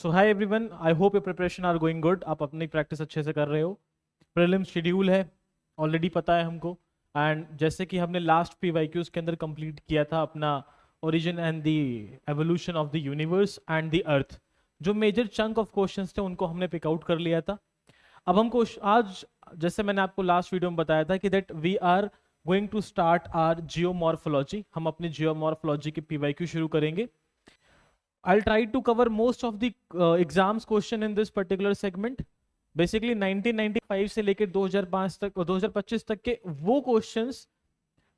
So hi everyone, I hope your preparation are going good. आप अपनी practice अच्छे से कर रहे हो। प्रीलिम शेड्यूल है, ऑलरेडी पता है हमको। एंड जैसे कि हमने लास्ट पीवाईक्यूज के अंदर कंप्लीट किया था अपना origin and the evolution of the universe and the earth, जो मेजर चंक ऑफ क्वेश्चंस थे उनको हमने पिक आउट कर लिया था। अब हमको आज, जैसे मैंने आपको लास्ट वीडियो में बताया था कि that we are going to start our geomorphology. हम अपनी जियोमॉर्फोलॉजी के पीवाईक्यू शुरू करेंगे। I'll try to cover most of the exams question in this particular segment. Basically 1995 से लेकर 2005 तक 2025 तक के वो क्वेश्चंस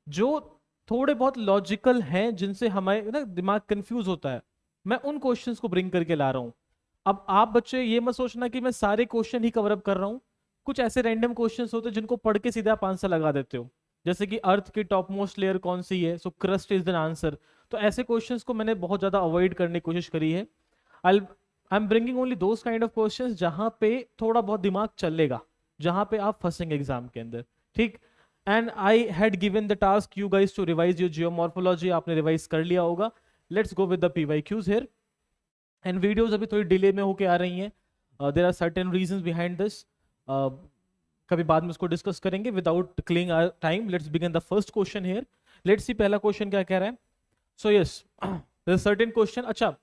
जो थोड़े बहुत लॉजिकल हैं, जिनसे हमारे ना दिमाग कंफ्यूज होता है, मैं उन क्वेश्चंस को ब्रिंग करके ला रहा हूँ। अब आप बच्चे ये मत सोचना कि मैं सारे क्वेश्चन ही कवर अप कर रहा हूँ। कुछ ऐसे रैंडम क्वेश्चंस होते हैं जिनको पढ़ के सीधा आप आंसर लगा देते हो, जैसे कि अर्थ की टॉप मोस्ट लेयर कौन सी है, सो क्रस्ट इज द आंसर। तो ऐसे क्वेश्चंस को मैंने बहुत ज्यादा अवॉइड करने की कोशिश करी है। I am bringing only those kind of questions जहां पे थोड़ा बहुत दिमाग चलेगा, जहां पे आप फंसेंगे एग्जाम के अंदर, ठीक। And I had given the task you guys to revise your geomorphology. आपने रिवाइज कर लिया होगा। Let's go with the PYQs here. And videos अभी थोड़ी डिले में होके आ रही हैं। There are certain reasons behind this. कभी बाद में उसको डिस्कस करेंगे। Without killing our time, let's begin the first question here. Let's see पहला क्वेश्चन क्या कह रहा है। So yes, there certain question. अच्छा,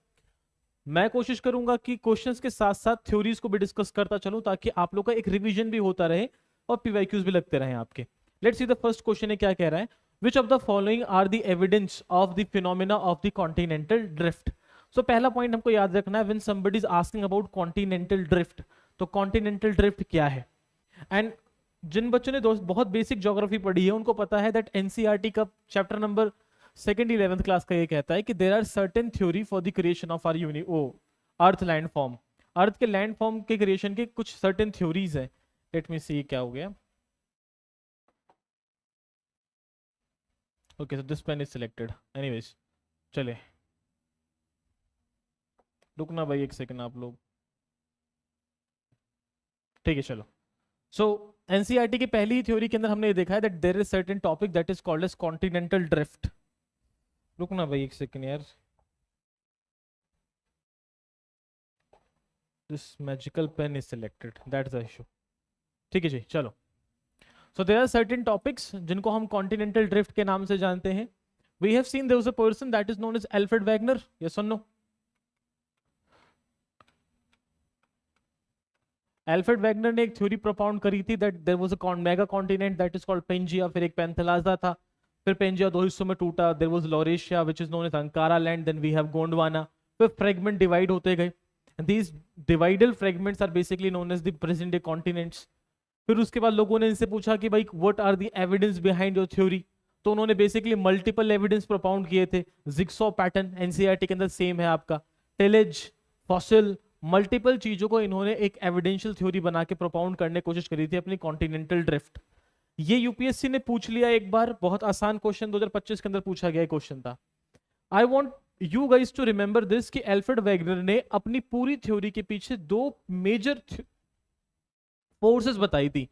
मैं कोशिश करूंगा कि क्वेश्चंस के साथ साथ थ्योरीज को भी डिस्कस करता चलूं, ताकि आप लोग का एक रिवीजन भी होता रहे और पीवाईक्यूज भी लगते रहे आपके। Let's see the first question है, क्या कह रहा है। Which of the following are the evidence of the phenomena of the continental drift. So पहला पॉइंट हमको याद रखना है, when somebody is asking about continental drift, तो कॉन्टिनेंटल ड्रिफ्ट क्या है। एंड जिन बच्चों ने दोस्त बहुत बेसिक ज्योग्राफी पढ़ी है उनको पता है दैट एनसीईआरटी का chapter number 2nd 11th class का ये कहता है कि there are certain theory for the creation of our earth land form. Earth के लैंड फॉर्म के क्रिएशन के कुछ सर्टेन थ्योरीज है। लेट मी सी क्या हो गया। Okay, so this pen is selected. Anyways, चले, रुकना भाई एक सेकंड आप लोग, ठीक है चलो। सो एनसीईआरटी की पहली थ्योरी के अंदर हमने ये देखा है that there is certain topic that is called as continental drift. रुकना भाई एक सेकंड यार, this magical pen is selected, that's the issue. ठीक है जी, चलो। So there are certain topics जिनको हम कॉन्टिनेंटल ड्रिफ्ट के नाम से जानते हैं। We have seen there was a person that is known as Alfred Wegener. Yes और नो? एल्फ्रेड वैगनर ने एक थ्योरी प्रोपाउंड करी थी that there was a mega continent that is called Pangaea, फिर एक पेंथेलाजा था, फिर पेंजिया दो हिस्सों में टूटा। There was Laurasia which is known as Angara land, then we have Gondwana. फिर फ्रेगमेंट डिवाइड होते गए, and these divided fragments are basically known as the present day continents. फिर उसके बाद लोगों ने इनसे पूछा कि भाई what are the evidence behind your theory, तो उन्होंने बेसिकली मल्टीपल एविडेंस प्रोपाउंड किए थे। जिग्सॉ पैटर्न एनसीईआरटी के अंदर सेम है आपका, टिलेज, फॉसिल, मल्टीपल चीजों को इन्होंने एक एविडेंशियल थ्योरी बना के प्रोपाउंड करने की कोशिश करी थी अपनी कॉन्टिनेंटल ड्रिफ्ट। ये यूपीएससी ने पूछ लिया एक बार, बहुत आसान क्वेश्चन 2025 के अंदर पूछा गया क्वेश्चन था। I want you guys to remember this कि एल्फ्रेड वैगनर ने अपनी पूरी थ्योरी के पीछे दो मेजर फोर्सेस बताई थी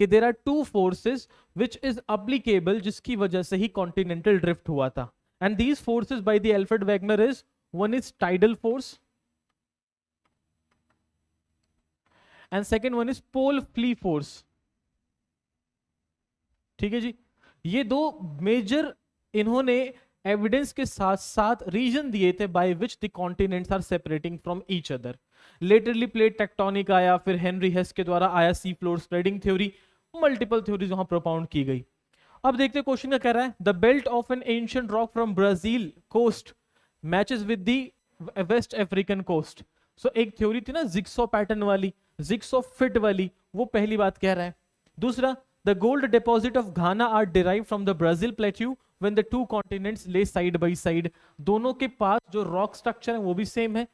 कि there are two forces which is applicable, जिसकी वजह से ही कॉन्टिनेंटल ड्रिफ्ट हुआ था। And these forces by the Alfred Wegener is, one is tidal force and second one is pole flee force. ठीक है जी, ये दो मेजर इन्होंने एविडेंस के साथ साथ रीजन दिए थे by which the continents are separating from each other. Laterally plate tectonic आया, फिर हेनरी हेस के द्वारा आया sea floor spreading theory, multiple theories वहां प्रोपाउंड की गई। अब देखते हैं क्वेश्चन क्या कह रहा है। The belt of an ancient rock from Brazil coast matches with the west African coast. So एक थ्योरी थी ना जिग्सॉ पैटर्न वाली, जिग्सॉ फिट वाली, वो पहली बात कह रहा है। दूसरा, the gold deposit of Ghana are derive from the Brazil plateau when the two continents lay side by side. दोनों के पास जो रॉक स्ट्रक्चर है वो भी सेम है।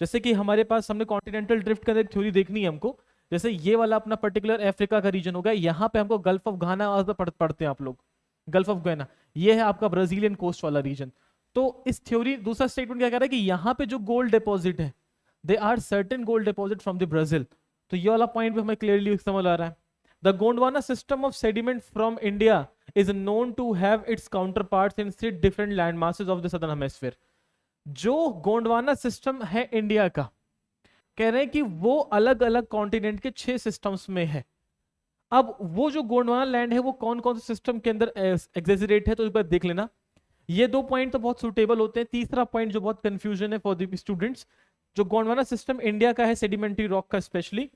जैसे कि हमारे पास, हमने कॉन्टिनेंटल ड्रिफ्ट का एक थ्योरी देखनी है हमको, जैसे ये वाला अपना पर्टिकुलर अफ्रीका का रीजन होगा, यहाँ पे हमको गल्फ ऑफ घाना पढ़ते हैं आप लोग, गल्फ ऑफ घाना, ये है आपका ब्राजीलियन कोस्ट वाला रीजन। तो इस थ्योरी, दूसरा स्टेटमेंट क्या कह रहा है कि यहाँ पे जो गोल्ड डिपॉजिट है, they are certain gold deposit from the Brazil. तो ये वाला पॉइंट भी हमें क्लियरली समझ आ रहा है। The Gondwana system of sediment from India is known to have its counterparts in 6 different land masses of the southern hemisphere. जो Gondwana system है इंडिया का, कह रहे हैं कि वो अलग अलग कॉन्टिनेंट के 6 सिस्टम्स में है। अब वो जो गोंडवाना लैंड है वो कौन कौन से सिस्टम के अंदर एग्जेजरेट है, तो एक बार देख लेना। ये 2 पॉइंट तो बहुत सुटेबल होते हैं। तीसरा पॉइंट जो बहुत कंफ्यूजन है फॉर द स्टूडेंट्स, जो गोंडवाना सिस्टम इंडिया का है सेडिमेंट्री रॉक का स्पेशली,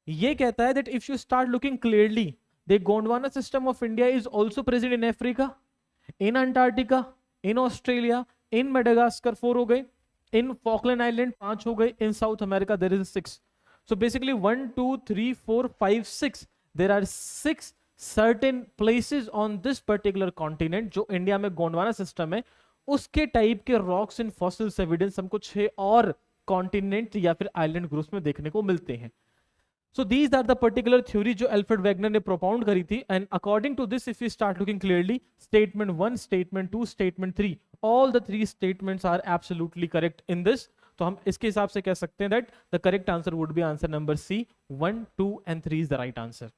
ये कहता है that if you start looking clearly the Gondwana system of India is also present in Africa, in Antarctica, in Australia, in Madagascar 4 हो गए, इन फॉकलैंड आइलैंड 5 हो गए, in South America there is 6। So basically 1 2 3 4 5 6 there are 6 certain places on this particular continent जो India में Gondwana system है, उसके type के rocks and fossils evidence हमको 6 और कॉन्टिनेंट या फिर आइलैंड ग्रुप्स में देखने को मिलते हैं। So these are the particular theory जो अल्फ्रेड वैगनर ने प्रोपाउंड करी थी, and according to this if we start looking clearly, statement 1, statement 2, statement 3, all the 3 statements are absolutely correct in this। तो हम इसके हिसाब से कह सकते हैं that the correct answer would be answer number C, 1, 2 and 3 is the right answer।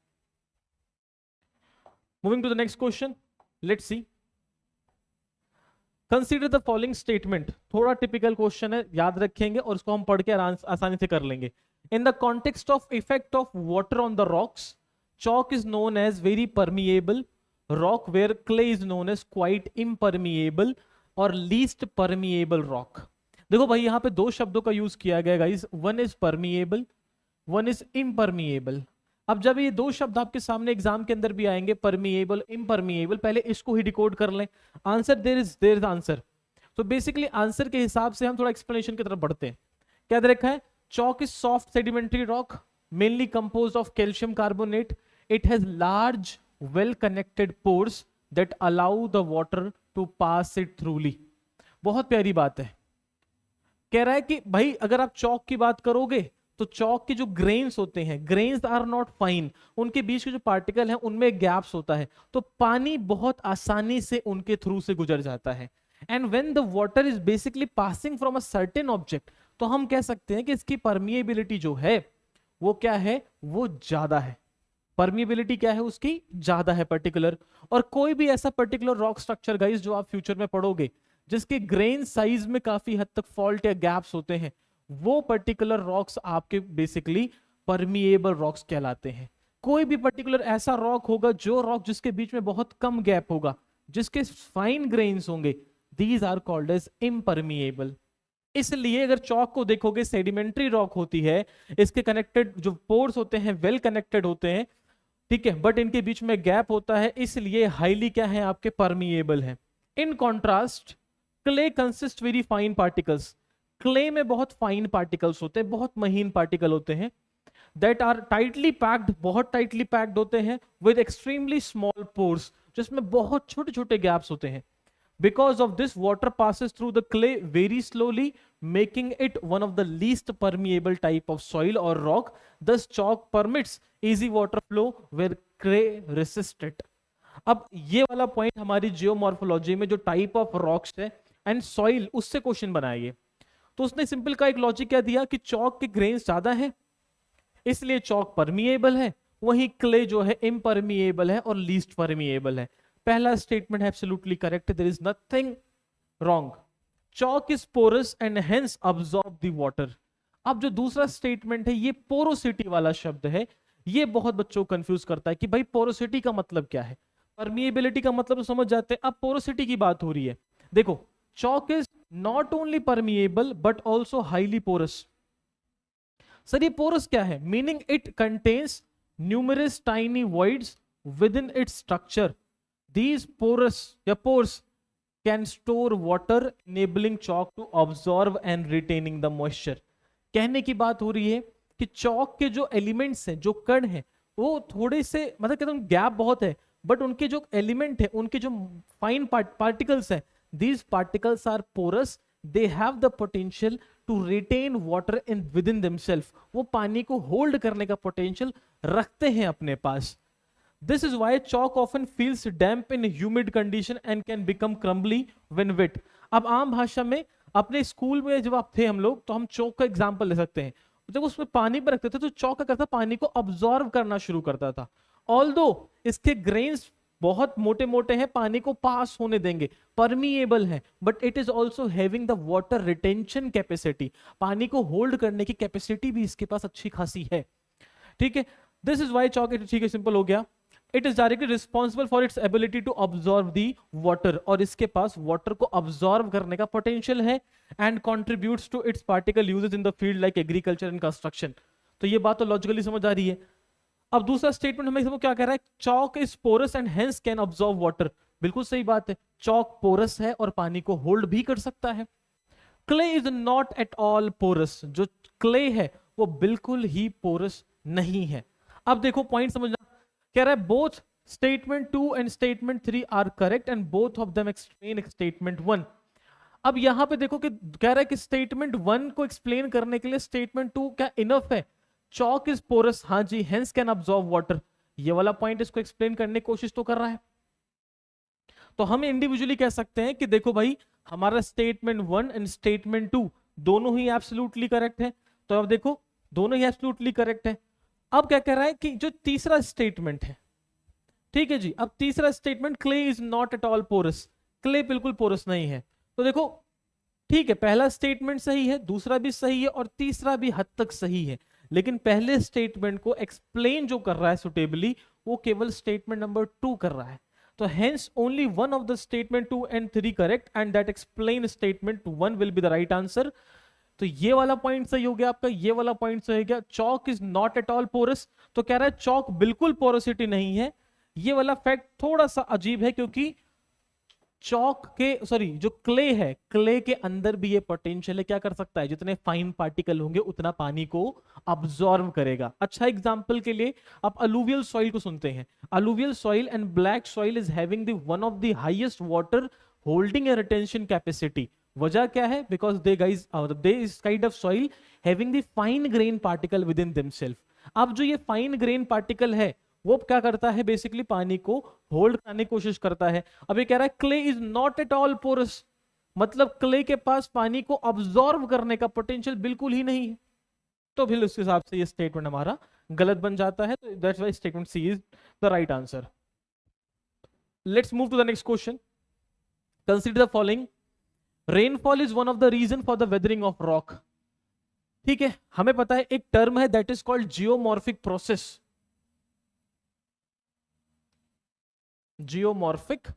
Moving to the next question, let's see। Consider the following statement। थोड़ा typical question है, याद रखेंगे और उसको हम पढ़ के आसानी से कर लेंगे। In the context of effect of water on the rocks, chalk is known as very permeable rock, where clay is known as quite impermeable or least permeable rock। देखो भाई यहाँ पे 2 शब्दों का यूज किया गया guys, one is permeable, one is impermeable. अब जब ये 2 शब्द आपके सामने एग्जाम के अंदर भी आएंगे, परमिएबल, इम्परमिएबल, पहले इसको ही डिकोड कर लें। Answer there is answer. तो बेसिकली आंसर के हिसाब से हम थोड़ा एक्सप्लेनेशन की तरफ बढ़ते हैं। क्या दे रखा है? Chalk is soft sedimentary rock, mainly composed of calcium carbonate. It has large, well-connected pores that allow the water to pass it throughly। बहुत प्यारी बात है। कह रहा है कि भाई अगर आप चौक की बात करोगे तो चौक के जो ग्रेन्स होते हैं, ग्रेन्स आर नॉट फाइन, उनके बीच के जो पार्टिकल हैं उनमें गैप्स होता है, तो पानी बहुत आसानी से उनके थ्रू से गुजर जाता है। And when the water is basically passing from a certain object, तो हम कह सकते हैं कि इसकी परमिएबिलिटी जो है वो क्या है, वो ज्यादा है। परमिएबिलिटी क्या है उसकी? ज्यादा है पर्टिकुलर। और कोई भी ऐसा पर्टिकुलर रॉक स्ट्रक्चर गाइस जो आप फ्यूचर में पढ़ोगे जिसके ग्रेन साइज में काफी हद तक फॉल्ट या गैप्स होते हैं, वो पर्टिकुलर रॉक्स आपके बेसिकली परमिएबल रॉक्स कहलाते हैं। कोई भी पर्टिकुलर ऐसा रॉक होगा जो रॉक जिसके बीच में बहुत कम गैप होगा, जिसके फाइन ग्रेन्स होंगे, these are called as impermeable. इसलिए अगर चौक को देखोगे सेडिमेंट्री रॉक होती है, इसके कनेक्टेड जो पोर्स होते हैं वेल कनेक्टेड होते हैं, ठीक है, बट इनके बीच में गैप होता है, इसलिए हाईली क्या है आपके परमिएबल है। In contrast clay consist very fine particles. Clay में बहुत फाइन पार्टिकल्स होते हैं, बहुत महीन पार्टिकल होते हैं, दैट आर टाइटली पैक्ड, बहुत टाइटली पैक्ड होते हैं, विद एक्सट्रीमली स्मॉल पोर्स, जिसमें बहुत छोटे छोटे गैप्स होते हैं। Because of this, water passes through the clay very slowly, making it one of the least permeable type of soil or rock. Thus, chalk permits easy water flow where clay resists it। अब ये वाला point हमारी geomorphology में जो type of rocks है and soil, उससे question बनाइए। तो उसने सिंपल का एक लॉजिक क्या दिया कि चौक के ग्रेन्स ज्यादा है इसलिए चौक परमिएबल है, वहीं क्ले जो है इम्परमिएबल है और लीस्ट परमिएबल है। पहला स्टेटमेंट है absolutely correct, there is nothing wrong. Chalk is porous and hence absorb the water. अब जो दूसरा स्टेटमेंट है ये पोरोसिटी वाला शब्द है, ये बहुत बच्चों को कंफ्यूज करता है कि भाई पोरोसिटी का मतलब क्या है। परमिएबिलिटी का मतलब तो समझ जाते हैं, अब पोरोसिटी की बात हो रही है। देखो chalk is not only permeable but also highly porous. Sir ये पोरस क्या है? Meaning it contains numerous tiny voids within its structure. These pores can store water, enabling chalk to absorb and retaining the moisture। कहने की बात हो रही है कि चौक के जो एलिमेंट्स हैं, जो कण हैं, वो थोड़े से मतलब कहते हैं गैप बहुत है, बट उनके जो एलिमेंट है, उनके जो फाइन पार्टिकल्स हैं, these particles are porous, they have the potential to retain water in within themselves। वो पानी को होल्ड करने का पोटेंशियल रखते हैं अपने पास। This is why chalk often feels damp in humid condition and can become crumbly when wet। अब आम भाषा में अपने स्कूल में जब आप थे हम लोग, तो हम चौक का एग्जांपल ले सकते हैं। जब उसमें पानी पर रखते थे तो चौक क्या करता, पानी को अब्सॉर्ब करना शुरू करता था। ऑल्दो इसके ग्रेन्स बहुत मोटे मोटे हैं, पानी को पास होने देंगे, परमिएबल है, but it is also having the water retention capacity, पानी को होल्ड करने की कैपेसिटी भी इसके पास अच्छी खासी है। ठीक है, दिस इज वाई चॉक, ठीक है, सिंपल हो गया। It is directly responsible for its ability to absorb the water, और इसके पास वाटर को ऑब्जॉर्व करने का पोटेंशियल है, and contributes to its particle uses in the field like agriculture and construction. तो ये बात तो लॉजिकली समझ आ रही है। अब दूसरा स्टेटमेंट हमें क्या कह रहा है, chalk is porous and hence can absorb water. बिल्कुल सही बात है, चॉक पोरस है और पानी को होल्ड भी कर सकता है। Clay is not at all porous, जो क्ले है वो बिल्कुल ही पोरस नहीं है। अब देखो पॉइंट समझना, कह रहा है both statement 2 and statement 3 are correct and both of them explain statement 1। अब यहां पे देखो कि कह रहा है कि स्टेटमेंट 1 को एक्सप्लेन करने के लिए स्टेटमेंट 2 क्या इनफ है? चॉक इज पोरस, हाँ जी, हेंस कैन अब्सॉर्ब वाटर, ये वाला पॉइंट इसको एक्सप्लेन करने की कोशिश तो कर रहा है। तो हम इंडिविजुअली कह सकते हैं कि देखो भाई, हमारा स्टेटमेंट 1 एंड स्टेटमेंट 2 दोनों ही एब्सोल्युटली करेक्ट है। तो अब देखो दोनों ही एब्सोल्युटली करेक्ट है। अब क्या कह रहा है कि जो तीसरा स्टेटमेंट है, ठीक है जी, अब तीसरा statement clay is not at all porous, clay बिल्कुल पोरस नहीं है। तो देखो ठीक है, पहला स्टेटमेंट सही है, दूसरा भी सही है और तीसरा भी हद तक सही है, लेकिन पहले स्टेटमेंट को एक्सप्लेन जो कर रहा है सुटेबली, वो केवल स्टेटमेंट नंबर 2 कर रहा है। तो hence only one of the statement 2 and 3 correct and that explain statement 1 will be the right answer. तो ये वाला पॉइंट सही हो गया आपका, ये वाला पॉइंट सही हो गया। Chalk is not at all porous, तो कह रहा है चॉक बिल्कुल पोरोसिटी नहीं है। ये वाला फैक्ट थोड़ा सा अजीब है, क्योंकि चॉक के जो क्ले है, क्ले के अंदर भी ये पोटेंशियल है, क्या कर सकता है, जितने फाइन पार्टिकल होंगे उतना पानी को अब्सॉर्ब करेगा। अच्छा एग्जांपल के लिए आप अलुवियल सॉइल को सुनते हैं, alluvial soil and black soil is having the one of the highest water holding a retention capacity. वजह क्या है? Because they is kind of soil having the fine grain particle within themself. अब जो ये fine grain particle है वो क्या करता है, बेसिकली पानी को होल्ड करने की कोशिश करता है। अब ये कह रहा है clay is not at all porous, मतलब क्ले के पास पानी को ऑब्जॉर्व करने का पोटेंशियल बिल्कुल ही नहीं है। तो फिर उस हिसाब से ये स्टेटमेंट हमारा गलत बन जाता है। तो that's why statement C is the right answer. Let's move to the next question. Consider the following, rainfall is one of the reason for the weathering of rock. ठीक है, हमें पता है एक टर्म है that is called geomorphic process. Geomorphic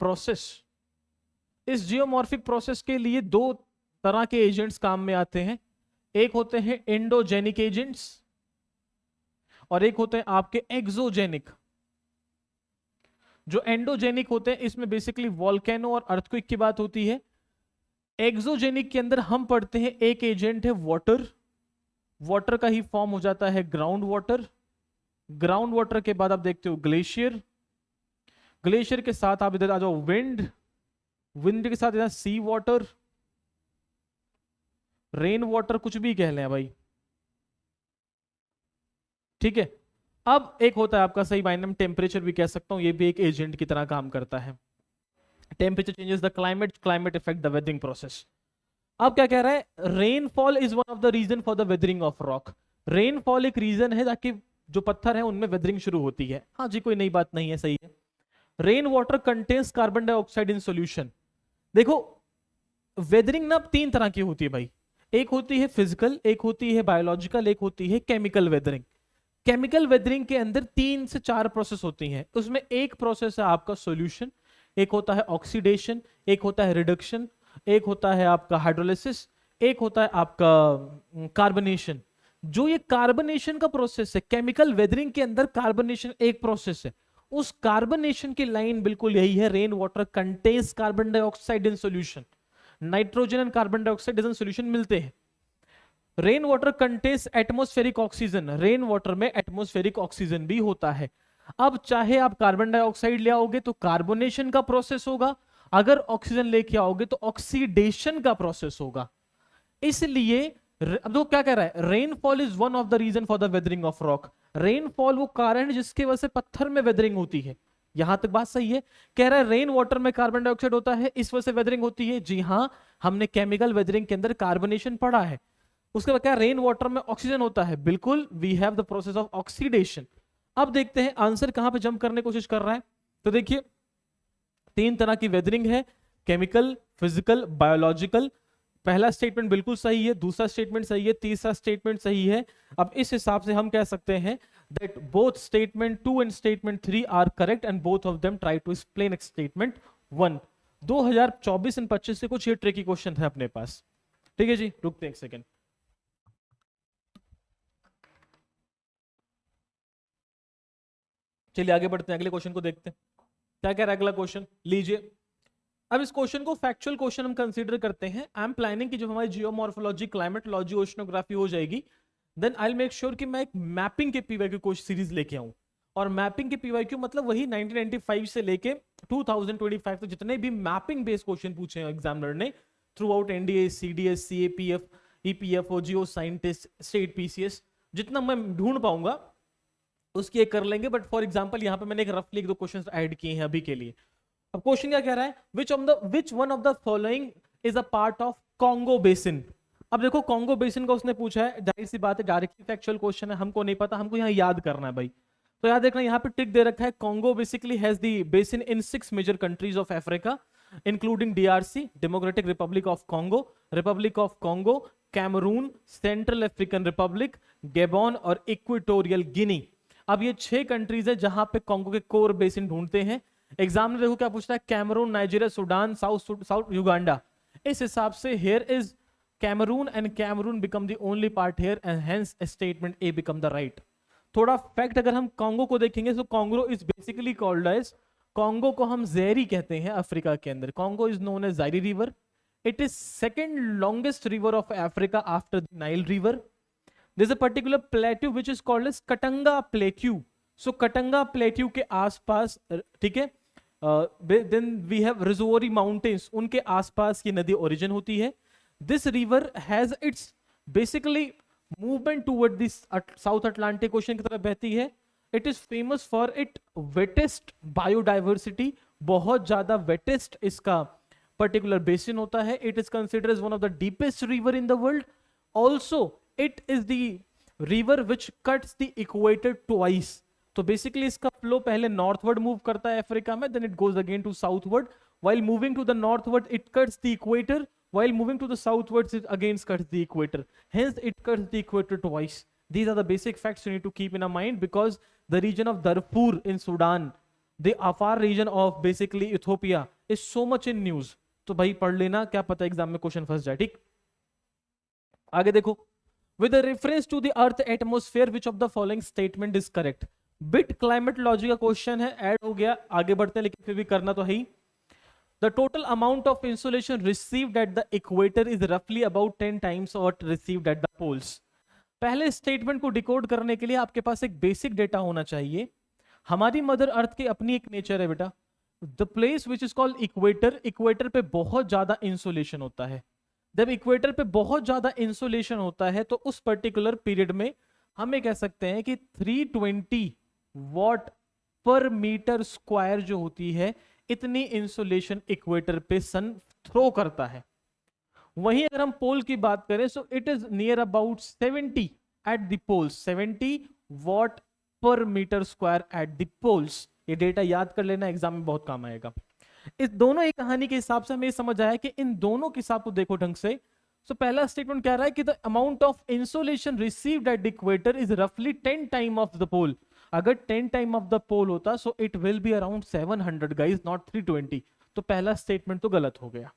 process, इस geomorphic process के लिए दो तरह के एजेंट्स काम में आते हैं। एक होते हैं एंडोजेनिक एजेंट्स और एक होते हैं आपके एक्सोजेनिक। जो एंडोजेनिक होते हैं इसमें बेसिकली वॉल्केनो और अर्थक्वेक की बात होती है। एक्सोजेनिक के अंदर हम पढ़ते हैं एक एजेंट है वाटर, वाटर का ही फॉर्म हो जाता है ग्राउंड वाटर। ग्राउंड वाटर के बाद आप देखते हो ग्लेशियर, ग्लेशियर के साथ आप इधर आ जाओ विंड, विंड के साथ इधर सी वाटर, रेन वाटर, कुछ भी कह लें भाई। ठीक है, अब एक होता है आपका सही मायने में टेम्परेचर भी कह सकता हूं, ये भी एक एजेंट की तरह काम करता है। Temperature changes the climate, climate effect the weathering process. अब क्या कह रहा है, rainfall is one of the reason for the weathering of rock. Rainfall एक रीजन है ताकि जो पत्थर है उनमें वेदरिंग शुरू होती है। हाँ जी, कोई नई बात नहीं है, सही है। Rain water contains carbon dioxide in solution. देखो वेदरिंग ना 3 तरह की होती है भाई, एक होती है फिजिकल, एक होती है बायोलॉजिकल, एक होती है केमिकल वेदरिंग। केमिकल वेदरिंग के अंदर 3 से 4 प्रोसेस होती हैं। उसमें एक प्रोसेस है आपका सॉल्यूशन, एक होता है ऑक्सीडेशन, एक होता है रिडक्शन, एक होता है आपका हाइड्रोलिसिस, एक होता है आपका कार्बनेशन। जो ये कार्बनेशन का प्रोसेस है, केमिकल वेदरिंग के अंदर कार्बनेशन एक प्रोसेस है। उस कार्बनेशन की लाइन बिल्कुल यही है, rain water contains carbon dioxide in solution. Nitrogen and carbon dioxide in solution मिलते हैं। Rain water contains atmospheric oxygen, rain water में एटमॉस्फेरिक ऑक्सीजन भी होता है। अब चाहे आप कार्बन डाइऑक्साइड ले आओगे तो कार्बोनेशन का प्रोसेस होगा, अगर ऑक्सीजन लेके आओगे तो ऑक्सीडेशन का प्रोसेस होगा। इसलिए अब तो क्या कह रहा है, rainfall is one of the reason for the weathering of rock. Rainfall वो कारण है जिसकी वजह से पत्थर में वेदरिंग होती है। यहां तक बात सही है। कह रहा है रेन वाटर में कार्बन डाइऑक्साइड होता है, इस वजह से वेदरिंग होती है। जी हां, हमने केमिकल वेदरिंग के अंदर कार्बोनेशन पढ़ा है। उसके बाद क्या, रेन वाटर में ऑक्सीजन होता है, बिल्कुल, we have the process of oxidation. अब देखते हैं आंसर कहां पे जंप करने की कोशिश कर रहा है। तो देखिए 3 तरह की वेदरिंग है, केमिकल, फिजिकल, बायोलॉजिकल। पहला स्टेटमेंट बिल्कुल सही है, दूसरा स्टेटमेंट सही है, तीसरा स्टेटमेंट सही है। अब इस हिसाब से हम कह सकते हैं that both statement 2 and statement 3 are correct and both of them try to explain statement 1। 2024 और 25 से कुछ ये ट्रिकी क्वेश्चन है अपने पास। ठीक है जी, रुकते हैं एक सेकेंड। चलिए आगे बढ़ते हैं, अगले क्वेश्चन को देखते हैं क्या कह रहा है अगला क्वेश्चन। लीजिए, अब इस क्वेश्चन को फैक्चुअल क्वेश्चन हम कंसीडर करते हैं। आई एम प्लानिंग कि जब हमारी जियोमॉर्फोलॉजी, क्लाइमेटोलॉजी, ओशनोग्राफी हो जाएगी, then I will make sure कि मैं एक मैपिंग के पीवाईक्यू कोर्स सीरीज लेके आऊं। और मैपिंग के पीवाईक्यू मतलब वही 1995 से लेके 2025 तक जितने भी मैपिंग बेस्ड क्वेश्चन पूछे हैं एग्जामिनर ने through out NDA, CDS, CAPF, EPFO, जियो साइंटिस्ट, स्टेट पीसीएस, जितना मैं ढूंढ पाऊंगा उसकी एक कर लेंगे। बट फॉर एग्जाम्पल यहाँ पे मैंने एक रफली 1-2 क्वेश्चन ऐड किए हैं अभी के लिए। अब क्वेश्चन क्या कह रहा है, विच one of the following is a part of Congo basin. अब देखो कॉन्गो बेसिन का उसने पूछा है, जाहिर सी बात है डायरेक्टली फैक्चुअल क्वेश्चन है, हमको नहीं पता, हमको यहाँ याद करना है भाई। तो याद देखना, यहाँ पे टिक दे रखा है, Congo basically has the basin in 6 major countries of Africa including DRC, Democratic Republic of Congo, Republic of Congo, Cameroon, Central African Republic, Gabon और इक्वेटोरियल गिनी। अब ये 6 कंट्रीज है जहां पे कॉन्गो के कोर बेसिन ढूंढते हैं। एग्जाम में देखो क्या पूछता है, Cameroon, Nigeria, Sudan, South Uganda. इस हिसाब से here is Cameroon and Cameroon become the only part here and hence statement A become the right. थोड़ा फैक्ट अगर हम कॉन्गो को देखेंगे तो Congo is basically called as, Congo को हम ज़ैरी कहते हैं अफ्रीका के अंदर। Congo is known as Zaire river. It is second longest river of Africa after the Nile river. There is a particular plateau which is called as Katanga plateau. So Katanga plateau के आसपास, ठीक है, then we have रिजोरी mountains, उनके आसपास ये नदी origin होती है। This river has its basically movement toward this South Atlantic Ocean की तरफ बहती है। It is famous for it wettest biodiversity, बहुत ज्यादा वेटेस्ट इसका पर्टिकुलर बेसिन होता है। It is considered as one of the deepest river in the world. Also it is the river which cuts the equator twice. तो basically इसका flow पहले northward move करता है अफ्रीका में, then it goes again to southward. While moving to the northward it cuts the equator, while moving to the southwards it again cuts the equator, hence it cuts the equator twice. These are the basic facts you need to keep in our mind, because the region of Darfur in Sudan, the Afar region of basically Ethiopia is so much in news. तो भाई पढ़ लेना, क्या पता exam में question फंस जाए। ठीक, आगे देखो, with a reference to the earth atmosphere which of the following statement is correct। Bit climatology का क्वेश्चन है, ऐड हो गया, आगे बढ़ते हैं लेकिन फिर भी करना तो है ही। The total amount of insolation received at the equator is roughly about 10 times what received at the poles। पहले स्टेटमेंट को डिकोड करने के लिए आपके पास एक बेसिक डेटा होना चाहिए। हमारी मदर अर्थ की अपनी एक नेचर है बेटा, the place which is called equator, equator पे बहुत ज्यादा इंसोलेशन होता है। जब इक्वेटर पे बहुत ज्यादा इंसोलेशन होता है तो उस पर्टिकुलर पीरियड में हम ये कह सकते हैं कि 320 वॉट पर मीटर स्क्वायर जो होती है, इतनी इंसुलेशन इक्वेटर पे सन थ्रो करता है। वहीं अगर हम पोल की बात करें so it is near about 70 at the poles, 70 watt per metre square at the poles. ये डेटा याद कर लेना, एग्जाम में बहुत काम आएगा। इस दोनों ही कहानी के हिसाब से हमें समझ आया कि इन दोनों के हिसाब को देखो ढंग से। सो पहला स्टेटमेंट कह रहा है कि the amount of insulation received at the equator is रफली 10 टाइम ऑफ द पोल। अगर 10 टाइम ऑफ द पोल होता सो it will be around 700 guys, not 320। तो पहला स्टेटमेंट तो गलत हो गया।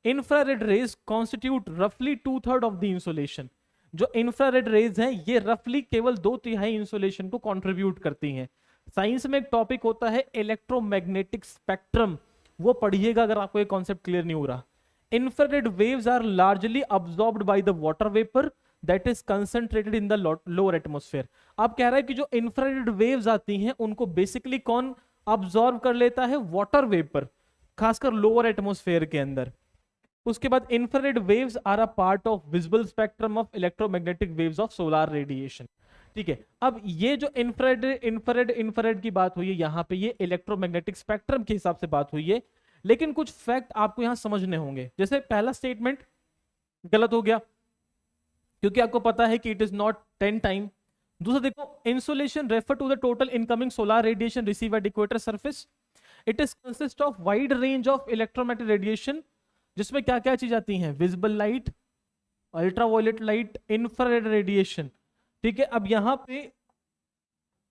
इंफ्रारेड रेज कॉन्स्टिट्यूट रफली 2/3 ऑफ द इंसुलेशन। जो इंफ्रारेड रेज हैं ये रफली केवल 2/3 इंसुलेशन को कंट्रीब्यूट करती हैं। साइंस में एक टॉपिक होता है इलेक्ट्रोमैग्नेटिक स्पेक्ट्रम, वो पढ़िएगा अगर आपको ये कॉन्सेप्ट क्लियर नहीं हो रहा। Infrared waves are largely absorbed by the water vapour that is concentrated in the lower atmosphere. आप कह रहा है कि जो इंफ्रारेड वेव्स आती हैं उनको बेसिकली कौन अब्सॉर्ब कर लेता है, वाटर वेपर, खासकर लोअर एटमॉस्फेयर के अंदर। उसके बाद infrared waves are a part of visible spectrum of electromagnetic waves of solar radiation. ठीक है, अब ये जो इंफ्रारेड की बात हुई है यहाँ पे, ये इलेक्ट्रोमैग्नेटिक स्पेक्ट्रम के हिसाब से बात हुई है। लेकिन कुछ फैक्ट आपको यहां समझने होंगे। जैसे पहला स्टेटमेंट गलत हो गया क्योंकि आपको पता है कि इट इज नॉट 10 टाइम, दूसरा देखो, insolation refer to the total incoming solar radiation receive at equator surface. It is consist of wide range of electromagnetic radiation, जिसमें क्या क्या चीज आती हैं, visible light, ultraviolet light, infrared radiation. ठीक है, अब यहां पे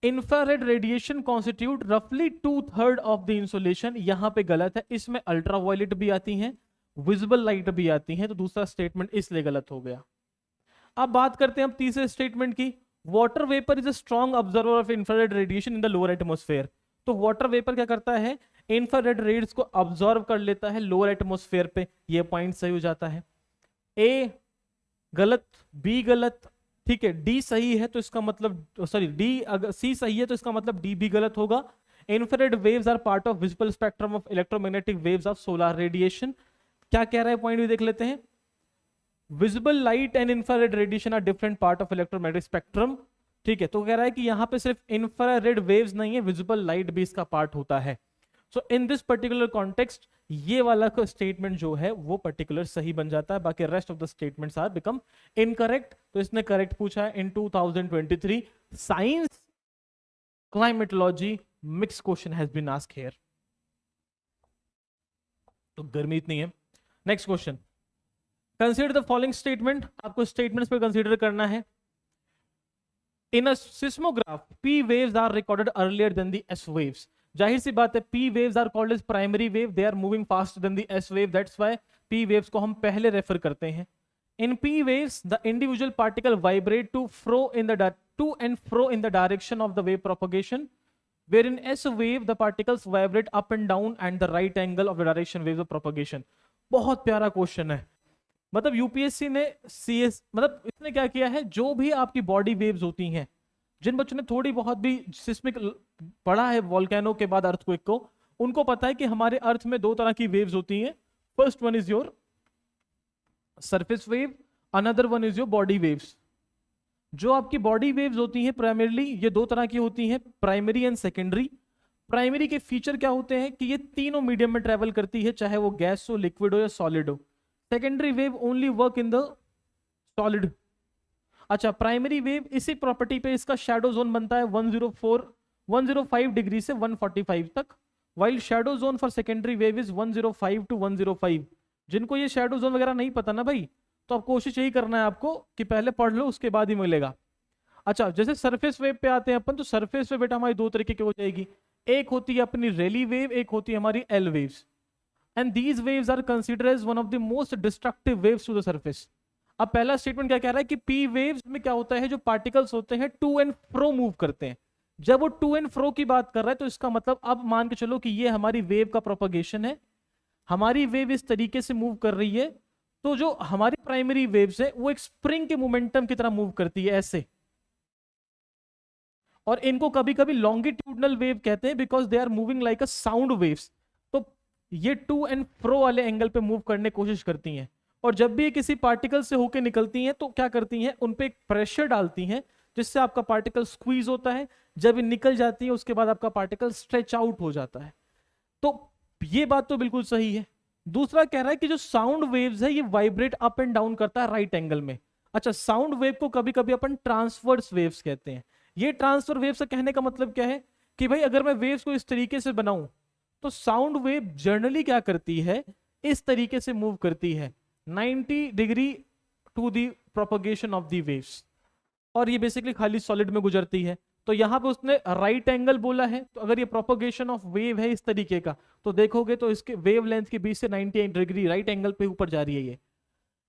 इंफ्रारेड रेडिएशन कॉन्स्टिट्यूट रफली 2/3 ऑफ द इंसोलेशन, यहां पे गलत है, इसमें अल्ट्रावायलेट भी आती हैं, विजिबल लाइट भी आती हैं, तो दूसरा स्टेटमेंट इसलिए गलत हो गया। अब बात करते हैं हम तीसरे स्टेटमेंट की, water vapour is a strong observer of infrared radiation in the lower atmosphere. तो वाटर वेपर क्या करता है, इंफ्रारेड रेड्स को ऑब्जर्व कर लेता है लोअर एटमॉस्फेयर पे, ये पॉइंट सही हो जाता है। ए गलत, बी गलत, ठीक है, डी सही है तो इसका मतलब सॉरी डी, अगर सी सही है तो इसका मतलब डी भी गलत होगा। Infrared waves are part of visible spectrum of electromagnetic waves of solar radiation. क्या कह रहा है पॉइंट भी देख लेते हैं, visible light and infrared radiation are different part of electromagnetic spectrum. ठीक है, तो कह रहा है कि यहां पे सिर्फ इंफ्रारेड वेव्स नहीं है, विजिबल लाइट भी इसका पार्ट होता है। सो इन दिस पर्टिकुलर कॉन्टेक्स्ट ये वाला स्टेटमेंट जो है वो पर्टिकुलर सही बन जाता है, बाकी rest of the statements are become incorrect. तो इसने करेक्ट पूछा है in 2023 science climatology mix question has been asked here. तो गर्मी इतनी है। Next question, consider the following statement, आपको स्टेटमेंट्स पे कंसीडर करना है। In a seismograph P waves are recorded earlier than the S waves. जाहिर सी बात है, P waves are called as primary wave, they are moving faster then the S wave, that's why P waves को हम पहले refer करते हैं। In P waves the individual particle vibrate to and fro in the direction of the wave propagation, where in S wave the particles vibrate up and down and the right angle of the direction waves of propagation। बहुत प्यारा question है, मतलब UPSC ने CS मतलब इसने क्या किया है, जो भी आपकी बॉडी वेव्स होती हैं, जिन बच्चों ने थोड़ी बहुत भी सिस्मिक पढ़ा है वोल्केनो के बाद अर्थक्वेक को, उनको पता है कि हमारे अर्थ में दो तरह की वेव्स होती हैं। First one is your surface wave, another one is your body waves. जो आपकी बॉडी वेव्स होती हैं प्राइमरीली ये दो तरह की होती हैं, प्राइमरी एंड सेकेंडरी। प्राइमरी के फीचर क्या होते हैं कि ये तीनों मीडियम में ट्रेवल करती है, चाहे वो गैस हो, लिक्विड हो या सॉलिड हो। Secondary wave only work in the solid. अच्छा, प्राइमरी वेव इसी प्रॉपर्टी पे इसका शैडो जोन बनता है 105 डिग्री से 145 तक, while shadow zone for secondary wave is 105 to 105। जिनको ये शैडो जोन वगैरह नहीं पता ना भाई, तो अब कोशिश यही करना है आपको कि पहले पढ़ लो उसके बाद ही मिलेगा। अच्छा, जैसे सरफेस वेव पे आते हैं अपन, तो सरफेस वेव बेटा हमारी दो तरीके की हो जाएगी, एक होती है अपनी रेली वेव, एक होती है हमारी L waves, and these waves are considered as one of the most destructive waves to the surface. अब पहला स्टेटमेंट क्या कह रहा है कि पी वेव्स में क्या होता है, जो पार्टिकल्स होते हैं टू एंड फ्रो मूव करते हैं। जब वो टू एंड फ्रो की बात कर रहा है तो इसका मतलब अब मान के चलो कि ये हमारी वेव का प्रोपगेशन है, हमारी वेव इस तरीके से मूव कर रही है, तो जो हमारी प्राइमरी वेव्स है वो एक स्प्रिंग के मोमेंटम की तरह मूव करती है ऐसे, और इनको कभी कभी लॉन्गिट्यूडनल वेव कहते हैं because they are moving like a sound waves. तो ये टू एंड फ्रो वाले एंगल पे मूव करने की कोशिश करती हैं, और जब भी ये किसी पार्टिकल से होकर निकलती हैं तो क्या करती हैं, उन पे एक प्रेशर डालती हैं जिससे आपका पार्टिकल स्क्वीज होता है, जब ये निकल जाती है उसके बाद आपका पार्टिकल स्ट्रेच आउट हो जाता है। तो ये बात तो बिल्कुल सही है। दूसरा कह रहा है कि जो साउंड वेव्स है ये वाइब्रेट अप एंड डाउन करता है राइट एंगल में। अच्छा, साउंड वेव को कभी कभी अपन ट्रांसवर्स वेव्स कहते हैं। ये ट्रांसफर वेव से कहने का मतलब क्या है कि भाई अगर मैं वेव्स को इस तरीके से बनाऊं तो साउंड वेव जनरली क्या करती है, इस तरीके से मूव करती है 90 degree to the propagation of the waves, और ये बेसिकली खाली सॉलिड में गुजरती है। तो यहां पे उसने राइट एंगल बोला है, तो अगर ये प्रोपगेशन ऑफ वेव है इस तरीके का, तो देखोगे तो इसके वेव लेंथ के बीच से 98 डिग्री राइट एंगल पे ऊपर जा रही है ये।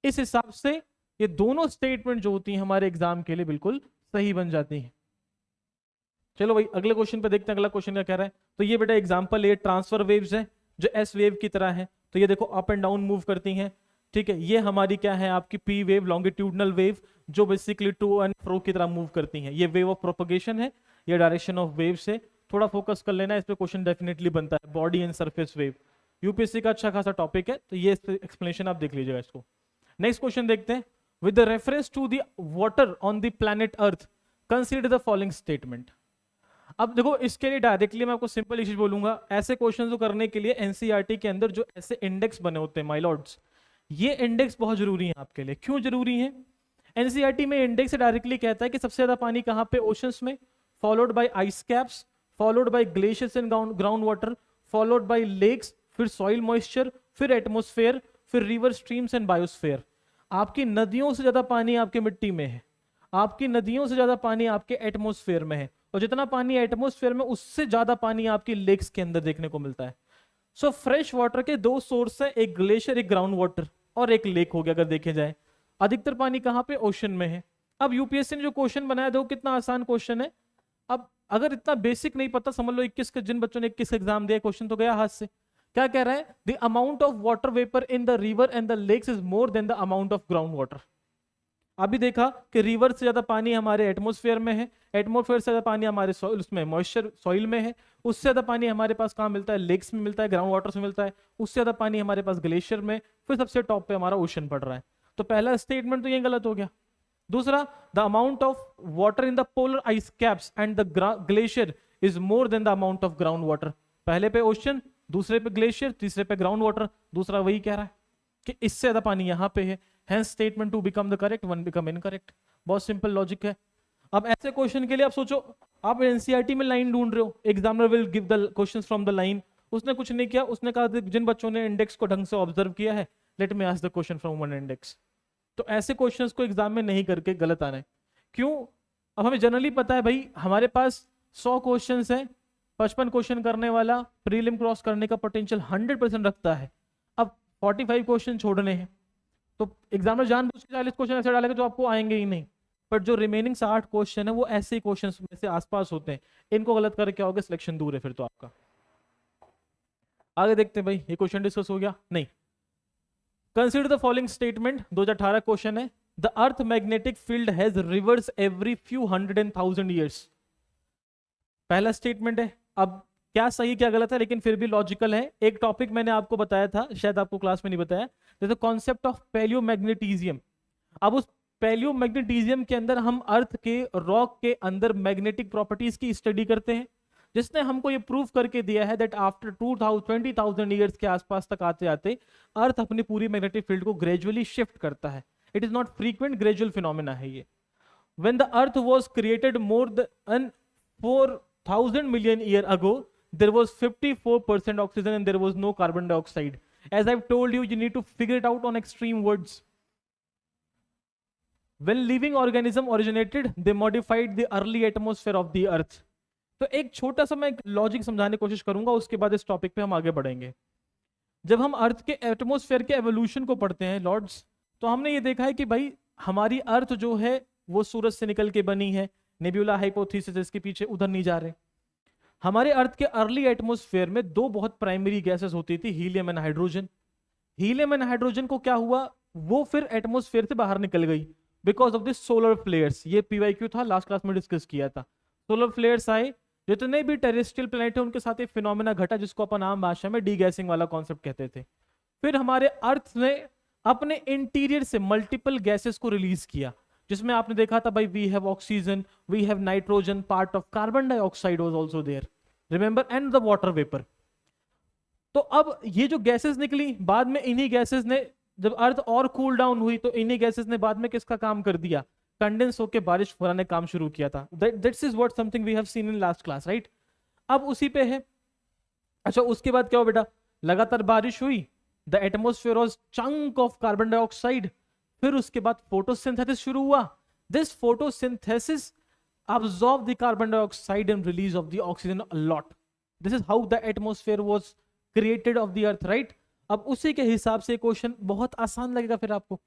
इस हिसाब से ये दोनों स्टेटमेंट जो होती हैं हमारे एग्जाम के लिए बिल्कुल सही बन जाती हैं। चलो भाई अगले क्वेश्चन पे देखते हैं, अगला क्वेश्चन क्या कह रहा है। तो ये बेटा एग्जांपल, ये ट्रांसफर वेव्स है जो एस वेव की तरह है, तो ये देखो अप एंड डाउन मूव करती हैं। ठीक है, ये हमारी क्या है, आपकी पी वेव, लॉन्गिट्यूडनल वेव, जो बेसिकली टू एंड फ्रो की तरह मूव करती हैं। ये वेव ऑफ प्रोपगेशन है, ये डायरेक्शन ऑफ वेव से थोड़ा फोकस कर लेना, इस पे क्वेश्चन डेफिनेटली बनता है। Body and surface wave UPSC का अच्छा खासा टॉपिक है, तो ये एक्सप्लेनेशन आप देख लीजिएगा इसको। नेक्स्ट क्वेश्चन देखते हैं, with the reference to the water on the planet Earth consider the following statement. अब देखो इसके लिए डायरेक्टली मैं आपको सिंपल इश्यू बोलूंगा, ऐसे क्वेश्चन को करने के लिए एनसीईआरटी के अंदर जो ऐसे इंडेक्स बने होते हैं माय लॉर्ड्स, ये इंडेक्स बहुत जरूरी है आपके लिए। क्यों जरूरी है? एनसीईआरटी में इंडेक्स से डायरेक्टली कहता है कि सबसे ज्यादा पानी कहाँ पे, ओशंस में, followed by ice caps, followed by glaciers and ground water, followed by lakes, फिर सॉइल मॉइस्चर, फिर एटमोस्फेयर, फिर रिवर स्ट्रीम्स एंड बायोस्फेयर। आपकी नदियों से ज्यादा पानी आपके मिट्टी में है, आपकी नदियों से ज्यादा पानी आपके एटमोस्फेयर में है, और जितना पानी एटमोस्फेयर में उससे ज्यादा पानी आपकी लेक्स के अंदर देखने को मिलता है। सो फ्रेश वाटर के दो सोर्स है, एक ग्लेशियर, एक ग्राउंड वाटर, और एक लेक हो गया अगर देखे जाए। अधिकतर पानी कहाँ पे, ओशन में है। अब यूपीएससी ने जो क्वेश्चन बनाया देखो कितना आसान क्वेश्चन है। अब अगर इतना बेसिक नहीं पता, समझ लो 21 के जिन बच्चों ने 21 एग्जाम दिया, क्वेश्चन तो गया हाथ से। क्या कह रहा है, the amount of water vapour in the river and the lakes is more than the amount of ground water. अभी देखा कि रिवर से ज्यादा पानी हमारे एटमोस्फेयर में है, एटमोस्फेयर से ज्यादा पानी हमारे सॉइल उसमें मॉइस्चर सॉइल में है, उससे ज्यादा पानी हमारे पास कहाँ मिलता है, लेक्स में मिलता है, ग्राउंड वाटर से मिलता है, उससे ज्यादा पानी हमारे पास ग्लेशियर में, फिर सबसे टॉप पे हमारा ओशन पड़ रहा है। तो पहला स्टेटमेंट तो ये गलत हो गया। दूसरा, the amount of water in the polar ice caps and the glacier is more than the amount of ground water. पहले पे ओशन, दूसरे पे ग्लेशियर, तीसरे पे ग्राउंड वाटर। दूसरा वही कह रहा है कि इससे ज्यादा पानी यहाँ पे है, hence statement 2 become the correct, 1 become incorrect। बहुत सिंपल लॉजिक है। अब ऐसे क्वेश्चन के लिए आप सोचो, आप एनसीईआरटी में लाइन ढूंढ रहे हो, examiner will give the questions from the line. उसने कुछ नहीं किया, उसने कहा जिन बच्चों ने इंडेक्स को ढंग से ऑब्जर्व किया है, let me ask the question from one index. तो ऐसे क्वेश्चंस को एग्जाम में नहीं करके गलत आना है। क्यों? अब हमें जनरली पता है भाई हमारे पास 100 क्वेश्चंस हैं, 55 क्वेश्चन करने वाला प्रीलिम क्रॉस करने का पोटेंशियल 100% रखता है। अब 45 क्वेश्चन छोड़ने हैं, तो एग्जामिनर जानबूझ के 40 क्वेश्चन ऐसे डालेगा जो आपको आएंगे ही नहीं। बट जो रिमेनिंग 60 क्वेश्चन है वो ऐसे क्वेश्चन में से आसपास होते हैं, इनको गलत करके क्या होगा, सिलेक्शन दूर है फिर तो आपका। आगे देखते हैं भाई, ये क्वेश्चन डिस्कस हो गया नहीं। Consider the following statement, 2018 question है। The earth magnetic field has reverse every few hundred and thousand years. पहला स्टेटमेंट है। अब क्या सही क्या गलत है, लेकिन फिर भी लॉजिकल है। एक टॉपिक मैंने आपको बताया था, शायद आपको क्लास में नहीं बताया, जैसे कॉन्सेप्ट ऑफ पैलियोमैग्नेटिज्म। अब उस पैलियोमैग्नेटिज्म के अंदर हम अर्थ के रॉक के अंदर मैग्नेटिक प्रॉपर्टीज की स्टडी करते हैं, जिसने हमको ये प्रूव करके दिया है दैट आफ्टर 20,000 ईयर्स के आसपास तक आते आते अर्थ अपनी पूरी मैग्नेटिक फील्ड को ग्रेजुअली शिफ्ट करता है। It is not frequent, gradual phenomena है ये। When the earth was created more than 4,000 million year ago, there was 54% oxygen and there was no carbon dioxide. As I've told you, you need to figure it out on extreme words. When living organism originated, they modified the early atmosphere of the earth. तो एक छोटा सा मैं logic समझाने की कोशिश करूंगा, उसके बाद इस टॉपिक पे हम आगे बढ़ेंगे। जब हम अर्थ के एटमोस्फेयर के एवोल्यूशन को पढ़ते हैं लॉर्ड्स, तो हमने ये देखा है कि भाई हमारी अर्थ जो है वो सूरज से निकल के बनी है, नेब्यूला हाइपोथेसिस इसके पीछे उधर नहीं जा रहे। हमारे अर्थ के अर्ली एटमॉस्फेयर में दो बहुत प्राइमरी गैसेस होती थी, helium and hydrogen. Helium and hydrogen को क्या हुआ, वो फिर एटमॉस्फेयर से बाहर निकल गई because of this solar flares. ये पीवाईक्यू था, लास्ट क्लास में डिस्कस किया था। सोलर फ्लेयर्स आए, जितने भी टेरेस्ट्रियल प्लैनेट है उनके साथ एक फिनोमेना घटा जिसको अपन आम भाषा में डीगैसिंग वाला कॉन्सेप्ट कहते थे। फिर हमारे अर्थ ने अपने इंटीरियर से मल्टीपल गैसेस को रिलीज किया, जिसमें आपने देखा था भाई we have oxygen, we have nitrogen, part of carbon dioxide was also there, remember, and the water vapour. तो अब ये जो गैसेस निकली बाद में, इन्हीं गैसेस ने जब अर्थ और कूल डाउन हुई तो इन्हीं गैसेस ने बाद में किसका काम कर दिया, कंडेंस होकर बारिश होने काम शुरू किया था। That's is what something we have seen in last class, right. अब उसी पे है। अच्छा, उसके बाद क्या हो बेटा, लगातार बारिश हुई, the atmosphere was chunk of carbon dioxide. फिर उसके बाद फोटोसिंथेसिस शुरू हुआ। This photosynthesis absorb the carbon dioxide and release of the oxygen a lot. This is how the atmosphere was created of the earth, right? अब उसी के हिसाब से क्वेश्चन बहुत आसान लगेगा फिर आपको।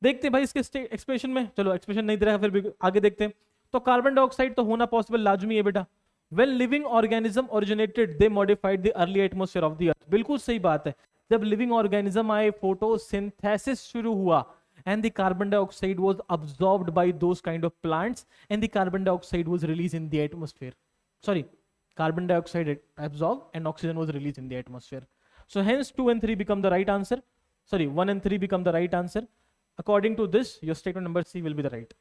देखते हैं भाई इसके एक्सप्रेशन में, चलो एक्सप्रेशन नहीं दे रहा है फिर भी आगे देखते हैं। तो कार्बन डाइऑक्साइड तो होना पॉसिबल लाजमी है बेटा। When living organism originated, they modified the early atmosphere of the earth. बिल्कुल सही बात है। जब लिविंग ऑर्गेनिज्म आए, फोटोसिंथेसिस शुरू हुआ, and the carbon dioxide was absorbed by those kind of plants and the carbon dioxide was released in the atmosphere. Sorry, carbon dioxide absorbed and oxygen was released in the atmosphere. So hence 2 and 3 become the right answer. Sorry, 1 and 3 become the right answer. According to this, your statement number C will be the right.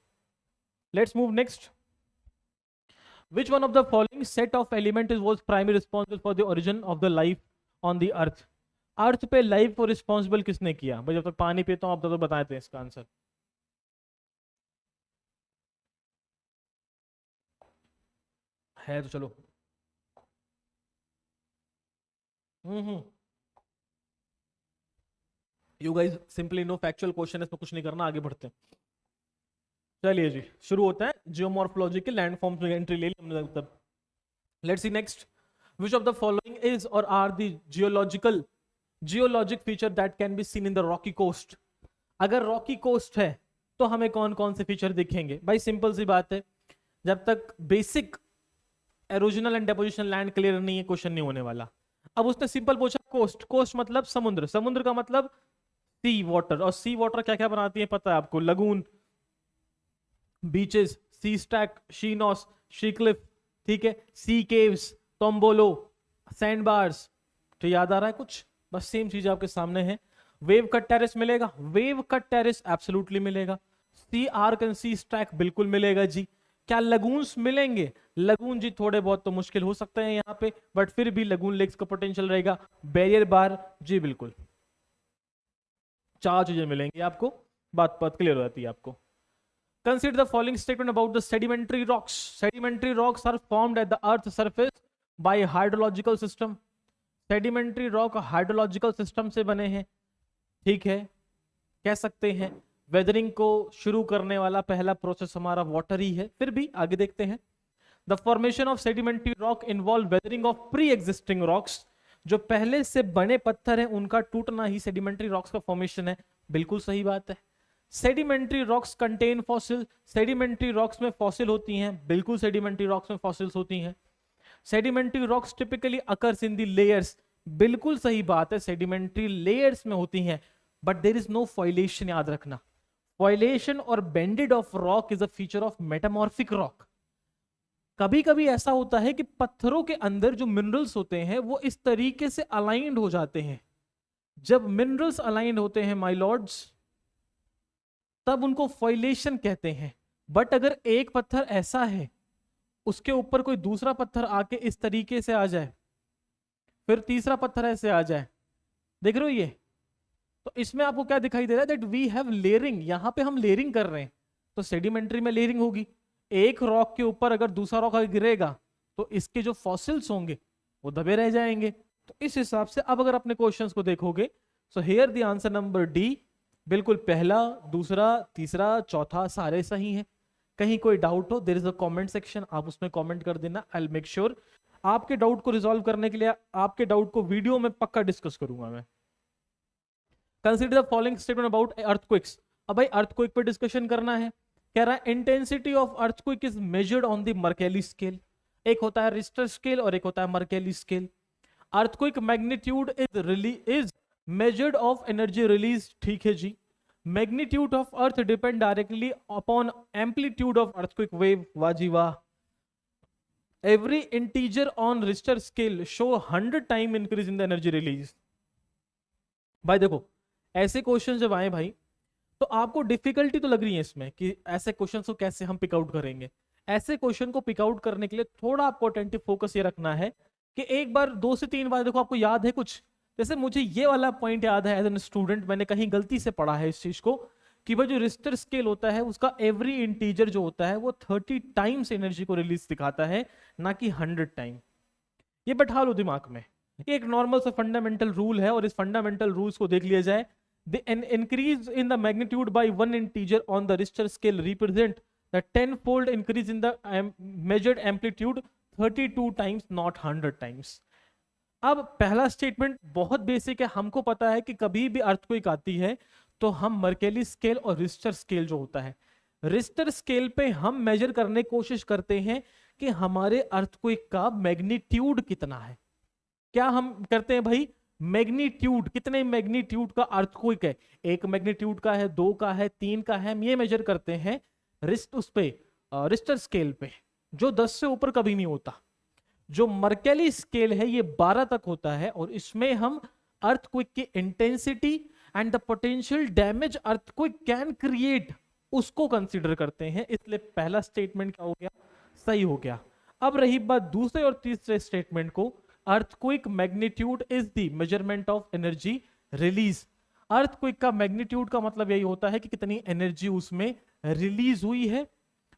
Let's move next. Which one of the following set of elements was primarily responsible for the origin of the life on the earth? अर्थ पे life को responsible किसने किया भाई? जब तक पानी पीता हूं अब तक तो बताए थे इसका आंसर। है तो चलो। You guys simply know factual question, इसमें कुछ नहीं करना, आगे बढ़ते हैं। चलिए जी, शुरू होता है। जियोमॉर्फोलॉजिकल लैंडफॉर्म्स में एंट्री ले ली हमने तब। Let's see next, which of the following is और are the geologic feature that can be seen in the rocky coast. अगर रॉकी कोस्ट है तो हमें कौन कौन से फीचर दिखेंगे? भाई सिंपल सी बात है, जब तक basic erosional and deposition land clear नहीं है, क्वेश्चन नहीं होने वाला। अब उसने सिंपल पूछा कोस्ट, कोस्ट मतलब समुद्र, समुद्र का मतलब सी वाटर, और सी वाटर क्या क्या बनाती है पता है आपको? Lagoon, beaches, sea stack, sea nose, sea cliff, ठीक है, sea caves, tombolo, sand bars. तो याद आ रहा है कुछ? बस सेम चीज आपके सामने है। वेव कट टेरेस मिलेगा, वेव कट टेरेस एब्सोल्युटली मिलेगा। सी आर्क एंड सी स्टैक बिल्कुल मिलेगा जी। क्या लगून्स मिलेंगे? लगून जी थोड़े बहुत तो मुश्किल हो सकते हैं यहाँ पे, बट फिर भी लगून लेक्स का पोटेंशियल रहेगा। बैरियर बार जी बिल्कुल, चार चीजें मिलेंगी आपको, बात क्लियर हो जाती है आपको। Consider the following statement about the sedimentary rocks. Sedimentary rocks are formed at the earth's surface by hydrological system. Sedimentary rock hydrological system से बने हैं, ठीक है, कह सकते हैं। वेदरिंग को शुरू करने वाला पहला प्रोसेस हमारा वाटर ही है, फिर भी आगे देखते हैं। The formation of sedimentary rock involve weathering of pre-existing rocks. जो पहले से बने पत्थर हैं उनका टूटना ही सेडिमेंट्री रॉक्स का फॉर्मेशन है, बिल्कुल सही बात है। Sedimentary rocks contain fossil, sedimentary rocks में फॉसिल होती हैं, बिल्कुल सेडिमेंट्री रॉक्स में फॉसिल्स होती हैं। Sedimentary rocks typically occurs in the layers, बिल्कुल सही बात है, सेडिमेंट्री लेयर्स में होती हैं, बट देयर इज नो फॉइलेशन, याद रखना। फॉइलेशन और bended of rock is a feature of metamorphic rock. कभी कभी ऐसा होता है कि पत्थरों के अंदर जो मिनरल्स होते हैं वो इस तरीके से अलाइंड हो जाते हैं। जब मिनरल्स अलाइंड होते हैं माय लॉर्ड्स, तब उनको फॉइलेशन कहते हैं। बट अगर एक पत्थर ऐसा है उसके ऊपर कोई दूसरा पत्थर आके इस तरीके से आ जाए, फिर तीसरा पत्थर ऐसे आ जाए, देख रहे हो ये, तो इसमें आपको क्या दिखाई दे रहा है? दैट वी हैव लेयरिंग, यहां पे हम लेयरिंग कर रहे हैं, तो सेडिमेंट्री में लेयरिंग होगी। एक रॉक के ऊपर अगर दूसरा रॉक गिरेगा तो इसके जो फॉसिल्स होंगे वो दबे रह जाएंगे। तो इस हिसाब से अब अगर अपने क्वेश्चंस को देखोगे, so here the answer number D, बिल्कुल पहला, दूसरा, तीसरा, चौथा सारे सही हैं। कहीं कोई डाउट हो, there is a comment section, आप उसमें कमेंट कर देना। आई विल मेक श्योर आपके डाउट को रिजॉल्व करने के लिए आपके डाउट को वीडियो में पक्का डिस्कस करूंगा मैं। Consider the following statement about earthquakes. अब भाई अर्थक्वेक पे डिस्कशन करना है। कह रहा है intensity of earthquake is measured on the Mercalli scale. एक होता है रिश्टर स्केल और एक होता है Mercalli scale. Earthquake magnitude is measured of energy release, ठीक है जी। Magnitude of earth depend directly upon amplitude of earthquake wave, वाह जी वाह। Every integer on Richter scale show 100 time increase in the energy release. भाई देखो, ऐसे question जब आए भाई तो आपको डिफिकल्टी तो लग रही है इसमें कि ऐसे क्वेश्चन को कैसे हम पिक आउट करेंगे। ऐसे क्वेश्चन को पिक आउट करने के लिए थोड़ा आपको अटेंटिव फोकस ये रखना है कि एक बार 2 से 3 बार देखो, आपको याद है कुछ। जैसे मुझे ये वाला पॉइंट याद है एज एन स्टूडेंट, मैंने कहीं गलती से पढ़ा है इस चीज को कि भाई जो रिश्टर स्केल होता है उसका एवरी इंटीजर जो होता है वो 30 टाइम्स एनर्जी को रिलीज दिखाता है, ना कि 100 टाइम। ये बैठा लो दिमाग में, ये एक नॉर्मल सा फंडामेंटल रूल है, और इस फंडामेंटल रूल्स को देख लिया जाए। an increase in the magnitude by one integer on the Richter scale represent the 10-fold increase in the measured amplitude 32 times, not 100 times. अब पहला स्टेटमेंट बहुत बेसिक है, हमको पता है कि कभी भी अर्थक्वेक आती है तो हम मर्केली स्केल और रिश्टर स्केल जो होता है, रिश्टर स्केल पे हम मेजर करने की कोशिश करते हैं कि हमारे अर्थक्वेक का मैग्नीट्यूड कितना है। क्या हम करते हैं भाई? मैग्नीट्यूड, कितने मैग्नीट्यूड का अर्थक्वेक है, 1 मैग्नीट्यूड का है, 2 का है, 3 का है, हम ये मेजर करते हैं रिश्टर स्केल पे, जो 10 से ऊपर कभी नहीं होता। जो मर्केली स्केल है ये 12 तक होता है, और इसमें हम अर्थक्वेक की intensity and the potential damage earthquake can create उसको कंसीडर करते हैं। इसलिए पहला स्टेटमेंट क्या हो गया? सही हो गया। अब रही बात दूसरे और तीसरे स्टेटमेंट को, earthquake magnitude is the measurement of energy release. Earthquake का मैग्नीट्यूड का मतलब यही होता है कि कितनी एनर्जी उसमें रिलीज हुई है।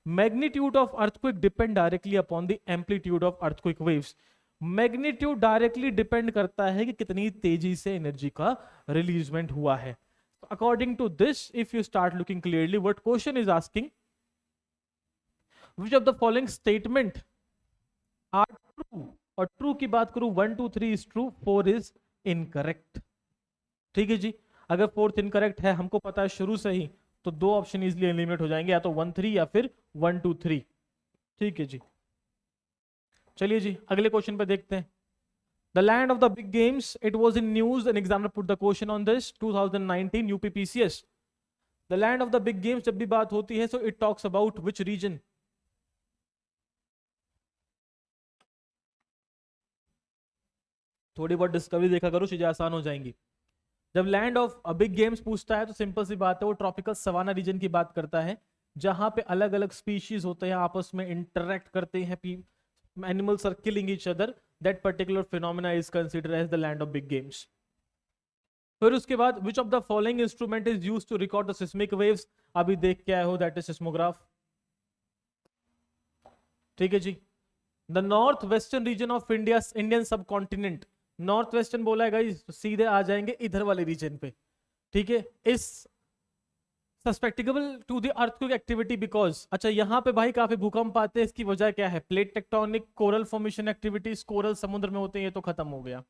Magnitude of earthquake depend directly upon the amplitude of earthquake waves. Magnitude directly depend करता है कि कितनी तेजी से एनर्जी का रिलीजमेंट हुआ है। According to this, if you start looking clearly, what question is asking, which of the following statement are true, और ट्रू की बात करूं 1 2 3 इज ट्रू, 4 इज इनकरेक्ट। ठीक है जी, अगर फोर्थ इनकरेक्ट है, हमको पता है शुरू से ही, तो दो ऑप्शन इजिली एलिमिनेट हो जाएंगे, या तो 1 3 या फिर 1 2 3। ठीक है जी, चलिए जी अगले क्वेश्चन पे देखते हैं। The land of the big games, it was in news, an examiner put the question on this 2019 UPPCS. The land of the big games जब भी बात होती है, so it talks about which region? थोड़ी बहुत डिस्कवरी देखा करो, चीजें आसान हो जाएंगी। जब लैंड ऑफ बिग गेम्स पूछता है तो सिंपल सी बात है, वो ट्रॉपिकल सवाना रीजन की बात करता है, जहां पे अलग अलग स्पीशीज होते हैं, आपस में इंटरेक्ट करते हैं, animals are killing each other, that particular phenomena is considered as the land of big games. फिर उसके बाद which of the following instrument is used to record the seismic waves? अभी देख के आए हो, दैट इज सिस्मोग्राफ। ठीक है जी। The north western region of India, Indian subcontinent, north western बोला है गाइस, सीधे आ जाएंगे इधर वाले रीजन पे। ठीक है, is susceptible to the earthquake activity because, अच्छा यहाँ पे भाई काफी भूकंप आते हैं, इसकी वजह क्या है? Plate tectonic, coral formation activities, coral समुद्र में होते हैं, ये तो खत्म हो गया।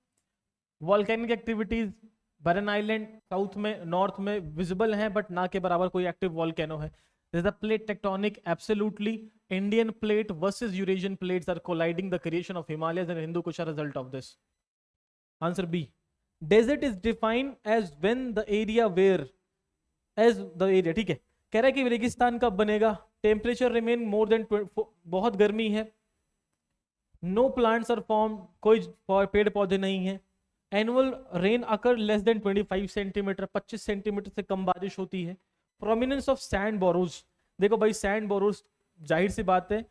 वॉल्केनिक एक्टिविटीज, बैरन आइलैंड साउथ में, नॉर्थ में विजिबल है बट ना के बराबर कोई एक्टिव वॉल्केनो है। There's a plate tectonic, absolutely. Indian plate versus Eurasian plates are colliding, the creation of Himalayas and Hindu Kush are result of this. Answer B. Desert is defined as when the area where, as the area, ठीक है, कह रहा है कि रेगिस्तान कब बनेगा? Temperature remain more than, बहुत गर्मी है, नो प्लांट्स आर फॉर्म, कोई पेड़ पौधे नहीं है, एनुअल रेन अकर लेस देन 25 सेंटीमीटर, 25 सेंटीमीटर से कम बारिश होती है, प्रोमिनेंस ऑफ सैंड बोरोज। देखो भाई सैंड बोरोज, जाहिर सी बात है,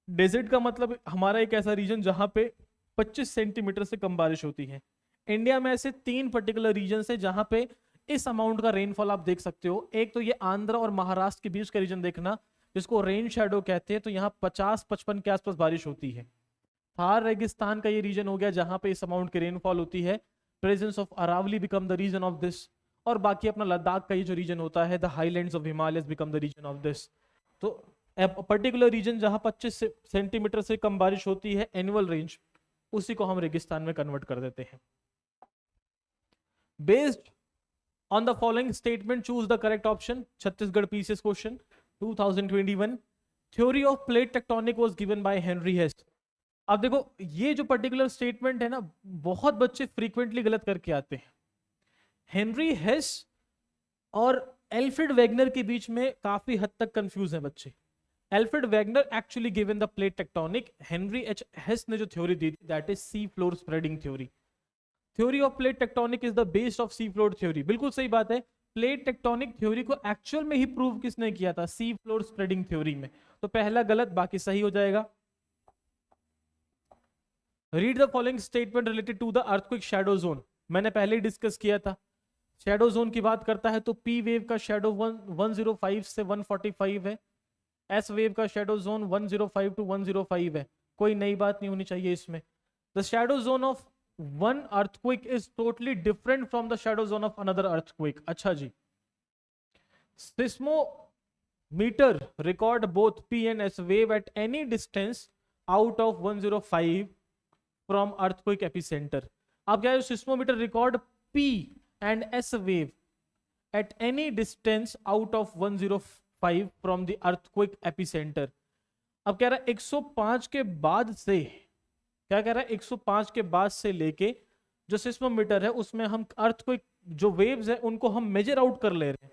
डेजर्ट का मतलब हमारा एक ऐसा रीजन जहां पे 25 सेंटीमीटर से कम बारिश होती है। इंडिया में ऐसे 3 पर्टिकुलर रीजन है जहां पे इस अमाउंट का रेनफॉल आप देख सकते हो। एक तो ये आंध्र और महाराष्ट्र के बीच का रीजन देखना, जिसको रेन शैडो कहते हैं, तो यहाँ 50-55 के आसपास बारिश होती है। थार रेगिस्तान का ये रीजन हो गया जहां पे इस अमाउंट की रेनफॉल होती है। Presence of Aravalli become the reason of this, और बाकी अपना लद्दाख का ये जो रीजन होता है, the highlands of Himalayas become the reason of this. तो पर्टिकुलर रीजन जहां 25 सेंटीमीटर से कम बारिश होती है, एनुअल रेंज, उसी को हम रेगिस्तान में कन्वर्ट कर देते हैं। Based on the following statement choose the correct option. Chhattisgarh PCS question 2021। Theory of plate tectonic was given by Henry Hess. अब देखो ये जो पर्टिकुलर स्टेटमेंट है ना, बहुत बच्चे फ्रीक्वेंटली गलत करके आते हैं। हेनरी हेस और एल्फ्रेड वेगनर के बीच में काफी हद तक कंफ्यूज है बच्चे। Alfred Wegener actually given the plate tectonic, Henry H Hess ने जो थ्योरी दी थी that is sea floor spreading theory. Theory of plate tectonic is the base of sea floor theory. बिल्कुल सही बात है, प्लेट टेक्टोनिक थ्योरी को एक्चुअल में ही प्रूव किसने किया था? सी फ्लोर स्प्रेडिंग थ्योरी में। तो पहला गलत, बाकी सही हो जाएगा। Read the following statement related to the earthquake shadow zone. मैंने पहले ही डिस्कस किया था, शैडो जोन की बात करता है तो पी वेव का शैडो 105 से 145 है, एस वेव का शैडो जोन 105 टू 105 है, कोई नई बात नहीं होनी चाहिए इसमें। The shadow zone of one earthquake is totally different from the shadow zone of another earthquake. अच्छा जी, seismometer record both P and S wave at any distance out of 105 from earthquake epicentre. अब क्या है, seismometer record P and S wave at any distance out of 105 from the earthquake epicenter। अब कह रहा है 105 के बाद से, क्या कह रहा है, 105 के बाद से लेके जो सिस्मोमीटर है उसमें हम अर्थक्वेक जो वेव्स है उनको हम मेजर आउट कर ले रहे हैं।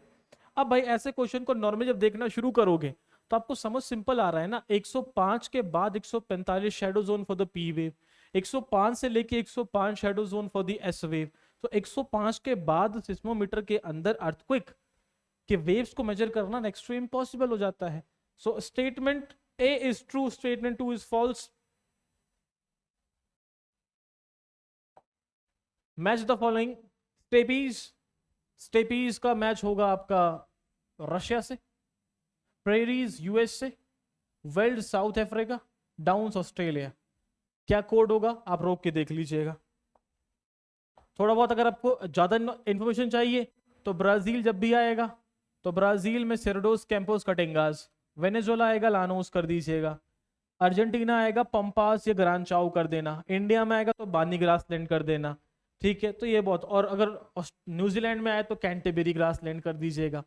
अब भाई ऐसे क्वेश्चन को नॉर्मली जब देखना शुरू करोगे तो आपको समझ सिंपल आ रहा है ना, 105 के बाद 145 shadow zone for the P wave, 105 से लेके 105 shadow zone for the S wave. तो 105 के बाद सिस्मोमीटर के अंदर अर्थक्वेक के वेव्स को मेजर करना नेक्स्ट टू इम्पॉसिबल हो जाता है। So statement A is true, statement 2 is false. Match the following. Steppes, steppes का मैच होगा आपका रशिया से। Prairies USA, veld South Africa, downs Australia. क्या कोड होगा आप रोक के देख लीजिएगा। थोड़ा बहुत अगर आपको ज्यादा इंफॉर्मेशन चाहिए तो ब्राजील जब भी आएगा तो ब्राजील में सेरेडोस कैंपोस कटेंगास, वेनेजुएला आएगा लानोस कर दीजिएगा, अर्जेंटीना आएगा पंपास या ग्रान चाउ कर देना, इंडिया में आएगा तो बानी ग्रासलैंड कर देना। ठीक है, तो ये बहुत, और अगर न्यूजीलैंड में आए तो कैंटेबेरी ग्रासलैंड कर दीजिएगा।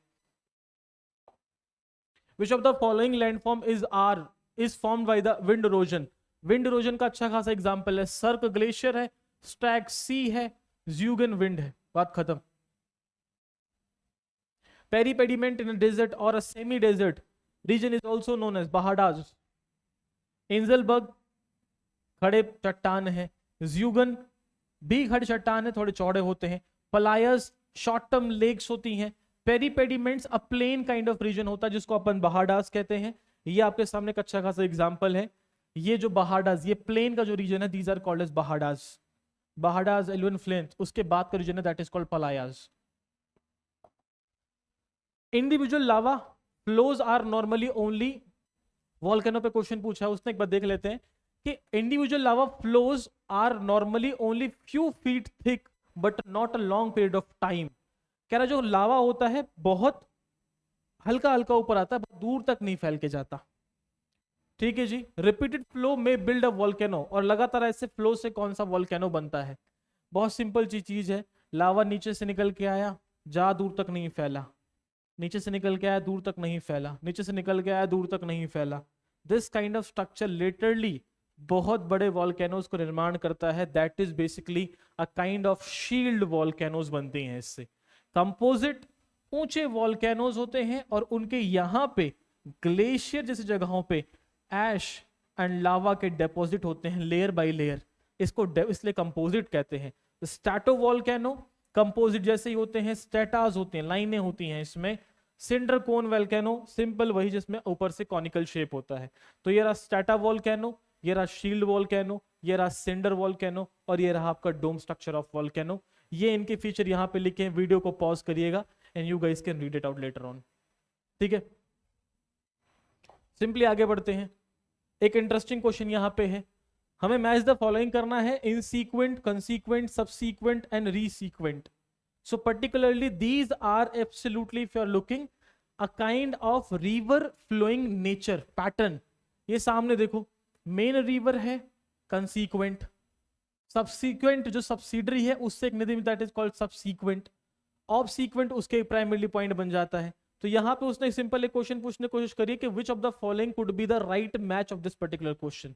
विच of the following landform is formed by the wind erosion. Wind erosion का अच्छा खासा एग्जांपल है सर्क ग्लेशियर है, स्टैग सी है, ज़्यूगन विंड है। बात खत्म। पेरीपेडिमेंट इन डेजर्ट और semi desert region is also known as bajadas. Inselberg खड़े चट्टान है, ज़्यूगन भी खड़े चट्टान है, थोड़े चौड़े होते हैं। पलायस शॉर्ट टर्म लेक्स होती हैं। पेरीपेडिमेंट्स अ प्लेन काइंड ऑफ रीजन होता है जिसको अपन बहाडास कहते हैं। ये आपके सामने एक अच्छा खासा एग्जांपल है। ये जो बहाडास, ये प्लेन का जो रीजन है, these are called as bajadas. Bajadas alluvial fans, उसके बाद का रीजन है that is called playas. Individual lava flows are normally only, volcano पे क्वेश्चन पूछा है उसने, एक बार देख लेते हैं कि individual lava flows are normally only few feet thick but not a long period of time. कह रहा जो लावा होता है बहुत हल्का हल्का ऊपर आता है, दूर तक नहीं फैल के जाता। ठीक है जी। रिपीटेड फ्लो में बिल्ड अ वॉल्केनो, और लगातार ऐसे फ्लो से कौन सा वॉल्केनो बनता है? बहुत सिंपल चीज है, लावा नीचे से निकल के आया, जा दूर तक नहीं फैला, नीचे से निकल के आया दूर तक नहीं फैला, नीचे से निकल के आया दूर तक नहीं फैला। This kind of structure literally बहुत बड़े वॉल्केनोज को निर्माण करता है। That is basically a kind of shield volcanoes बनती हैं इससे। कंपोजिट ऊंचे वॉल्केनोज होते हैं और उनके यहाँ पे ग्लेशियर जैसी जगहों पे ऐश एंड लावा के डेपोजिट होते हैं लेयर बाय लेयर, इसको इसलिए कंपोजिट कहते हैं। स्ट्रैटो वॉल्केनो कंपोजिट जैसे ही होते हैं, स्टेटास होते हैं, लाइनें होती हैं इसमें। सिंडर कोन वॉल्केनो सिंपल वही जिसमें ऊपर से कॉनिकल शेप होता है। तो ये रहा स्ट्रैटा वॉल्केनो, ये रहा शील्ड वॉल्केनो, ये रहा सिंडर वॉल्केनो, और ये रहा आपका डोम स्ट्रक्चर ऑफ वॉल्केनो। ये इनके फीचर यहाँ पे लिखे हैं, वीडियो को पॉज करिएगा and you guys can read it out later on. ठीक है, सिंपली आगे बढ़ते हैं। एक इंटरेस्टिंग क्वेश्चन यहाँ पे है, हमें मैच द फॉलोइंग करना है insequent, consequent, subsequent and resequent. So particularly these are absolutely, if you are looking, a kind of river flowing nature pattern। ये सामने देखो, मेन रिवर है कंसीक्वेंट, सबसीक्वेंट जो सब्सिडरी है उससे एक नदी में दैट इज कॉल्ड सबसीक्वेंट, ऑब्सीक्वेंट उसके प्राइमरी पॉइंट बन जाता है। तो यहाँ पे उसने सिंपल एक क्वेश्चन पूछने की कोशिश करी कि विच of the following could be the right match of this particular question.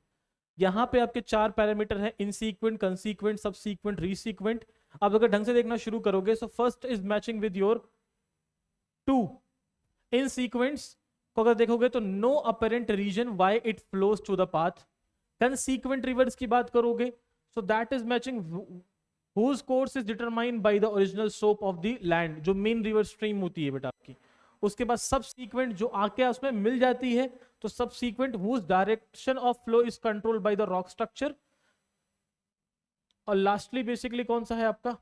यहाँ पे आपके 4 पैरामीटर है, इनसीक्वेंट, कंसीक्वेंट, सबसीक्वेंट, रीसीक्वेंट। अब अगर ढंग से देखना शुरू करोगे so first is matching with your 2 insequent को अगर देखोगे तो no apparent reason why it flows to the path. Consequent rivers की बात करोगे so that is matching whose course is determined by the original slope of the land, जो main river stream होती है बेटा आपकी। उसके बाद सबसीक्वेंट जो आके उसमें मिल जाती है, तो subsequent whose direction of flow is controlled by the rock structure। और लास्टली बेसिकली कौन सा है आपका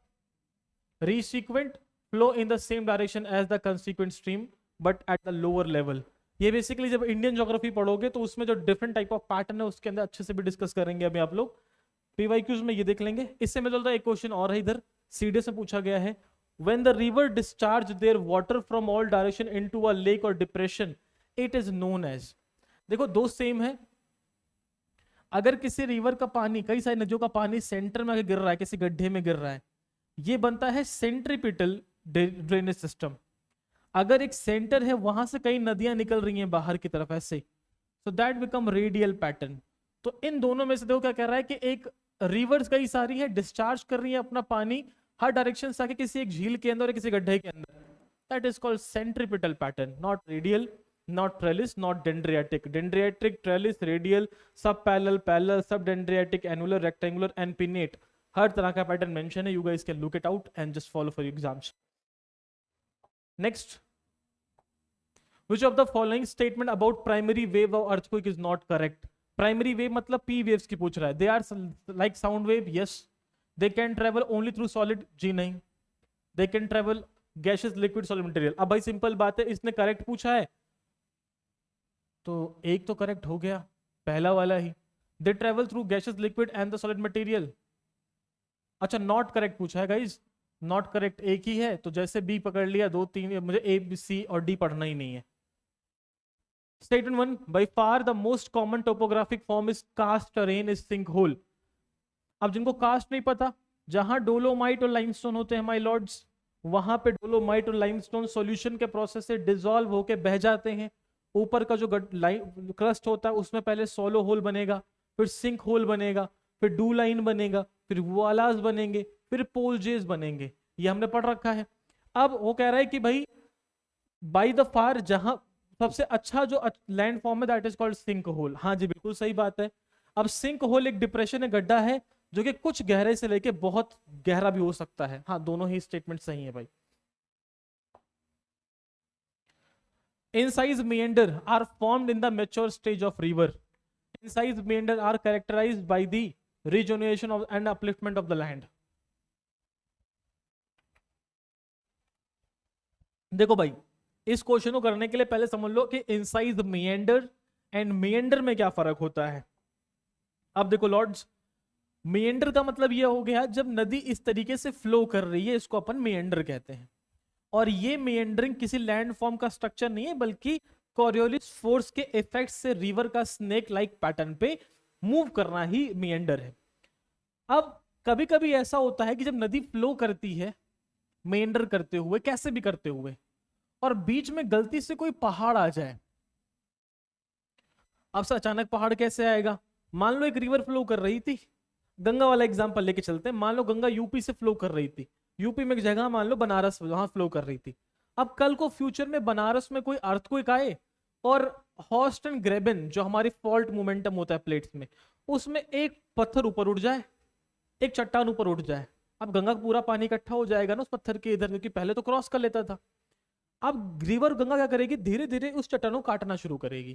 resequent, flow in the same direction as the consequent stream but at the lower level. ये बेसिकली जब इंडियन ज्योग्राफी पढ़ोगे तो उसमें जो डिफरेंट टाइप ऑफ पैटर्न है उसके अंदर अच्छे से भी डिस्कस करेंगे अभी आप लोग, पीवाईक्यूज में ये देख लेंगे। इससे मैं चलता एक क्वेश्चन और है इधर, सीडीएस में पूछा गया है, when the river discharge their water from all direction into a lake और depression it is known as. देखो दो सेम है, अगर किसी रिवर का पानी, कई सारी नदियों का पानी सेंटर में गिर रहा है, किसी गड्ढे में गिर रहा है, ये बनता है सेंट्रीपिटल ड्रेनेज सिस्टम। अगर एक सेंटर है वहां से कई नदियां निकल रही हैं बाहर की तरफ ऐसे, so that become radial pattern. तो इन दोनों में से देखो क्या कह रहा है कि एक रिवर्स कई सारी है, डिस्चार्ज कर रही है अपना पानी हर डायरेक्शन से आके किसी एक झील के अंदर और किसी गड्ढे के अंदर, that is called centripetal pattern, not radial, not trellis, not dendritic। dendritic, trellis, radial, subparallel, parallel, subdendritic, annular, rectangular and pinnate, हर तरह का पैटर्न मेंशन है। you guys can look it out and just follow for your exams। next, which of the following statement about primary wave of earthquake is not correct। primary wave मतलब p waves की पूछ रहा है। they are like sound wave, yes। they can travel only through solid, जी नहीं। they can travel gaseous, liquid, solid material। अब भाई simple बात है, इसने करेक्ट पूछा है तो एक तो करेक्ट हो गया, पहला वाला ही। They travel through gases, liquid and the solid material. अच्छा नॉट करेक्ट पूछा है गाइज, नॉट करेक्ट एक ही है, तो जैसे बी पकड़ लिया, 2 3, मुझे ए बी सी और डी पढ़ना ही नहीं है। Statement 1, by far the most common topographic form is karst terrain is sink hole. अब जिनको कास्ट नहीं पता, जहां डोलोमाइट और लाइमस्टोन होते हैं माय लॉर्ड्स, वहां पे डोलोमाइट और लाइमस्टोन सॉल्यूशन के प्रोसेस से डिसॉल्व होके बह जाते हैं। ऊपर का जो क्रस्ट होता है उसमें पहले सोलो होल बनेगा, फिर सिंक होल बनेगा, फिर डू लाइन बनेगा, फिर वुआलास बनेंगे, फिर पोलजेस बनेंगे। ये हमने पढ़ रखा है। अब वो कह रहा है कि भाई बाय द फार जहां सबसे अच्छा जो लैंड फॉर्म है that is called sink hole. हाँ जी बिल्कुल सही बात है। अब सिंक होल एक डिप्रेशन है, गड्ढा है जो कि कुछ गहरे से लेके बहुत गहरा भी हो सकता है। हाँ दोनों ही स्टेटमेंट सही है भाई। Incised meander are formed in the mature stage of river. Incised meander are characterized by the regeneration of and upliftment of the land. देखो भाई, इस क्वेश्चन को करने के लिए पहले समझ लो कि इंसाइज मिएंडर एंड मिएंडर में क्या फर्क होता है। अब देखो लॉर्ड्स, मिएंडर का मतलब यह हो गया जब नदी इस तरीके से फ्लो कर रही है, इसको अपन मिएंडर कहते हैं। और ये मिएंडरिंग किसी लैंड फॉर्म का स्ट्रक्चर नहीं है, बल्कि कोरियोलिस फोर्स के इफेक्ट से रिवर का स्नेक लाइक पैटर्न पे मूव करना ही मिएंडर है। अब कभी कभी ऐसा होता है कि जब नदी फ्लो करती है मिएंडर करते हुए, कैसे भी करते हुए, और बीच में गलती से कोई पहाड़ आ जाए। अब से अचानक पहाड़ कैसे आएगा? मान लो एक रिवर फ्लो कर रही थी, गंगा वाला एग्जांपल लेके चलते हैं। मान लो गंगा यूपी से फ्लो कर रही थी, यूपी में एक जगह मान लो बनारस वहां फ्लो कर रही थी। अब कल को फ्यूचर में बनारस में कोई अर्थक्वेक आए और हॉस्ट एंड ग्रेबन जो हमारी फॉल्ट मोमेंटम होता है प्लेट्स में, उसमें एक पत्थर ऊपर उठ जाए, एक चट्टान ऊपर उठ जाए। अब गंगा का पूरा पानी इकट्ठा हो जाएगा ना उस पत्थर के इधर, क्योंकि पहले तो क्रॉस कर लेता था। अब रिवर गंगा क्या करेगी, धीरे धीरे उस चट्टान को काटना शुरू करेगी।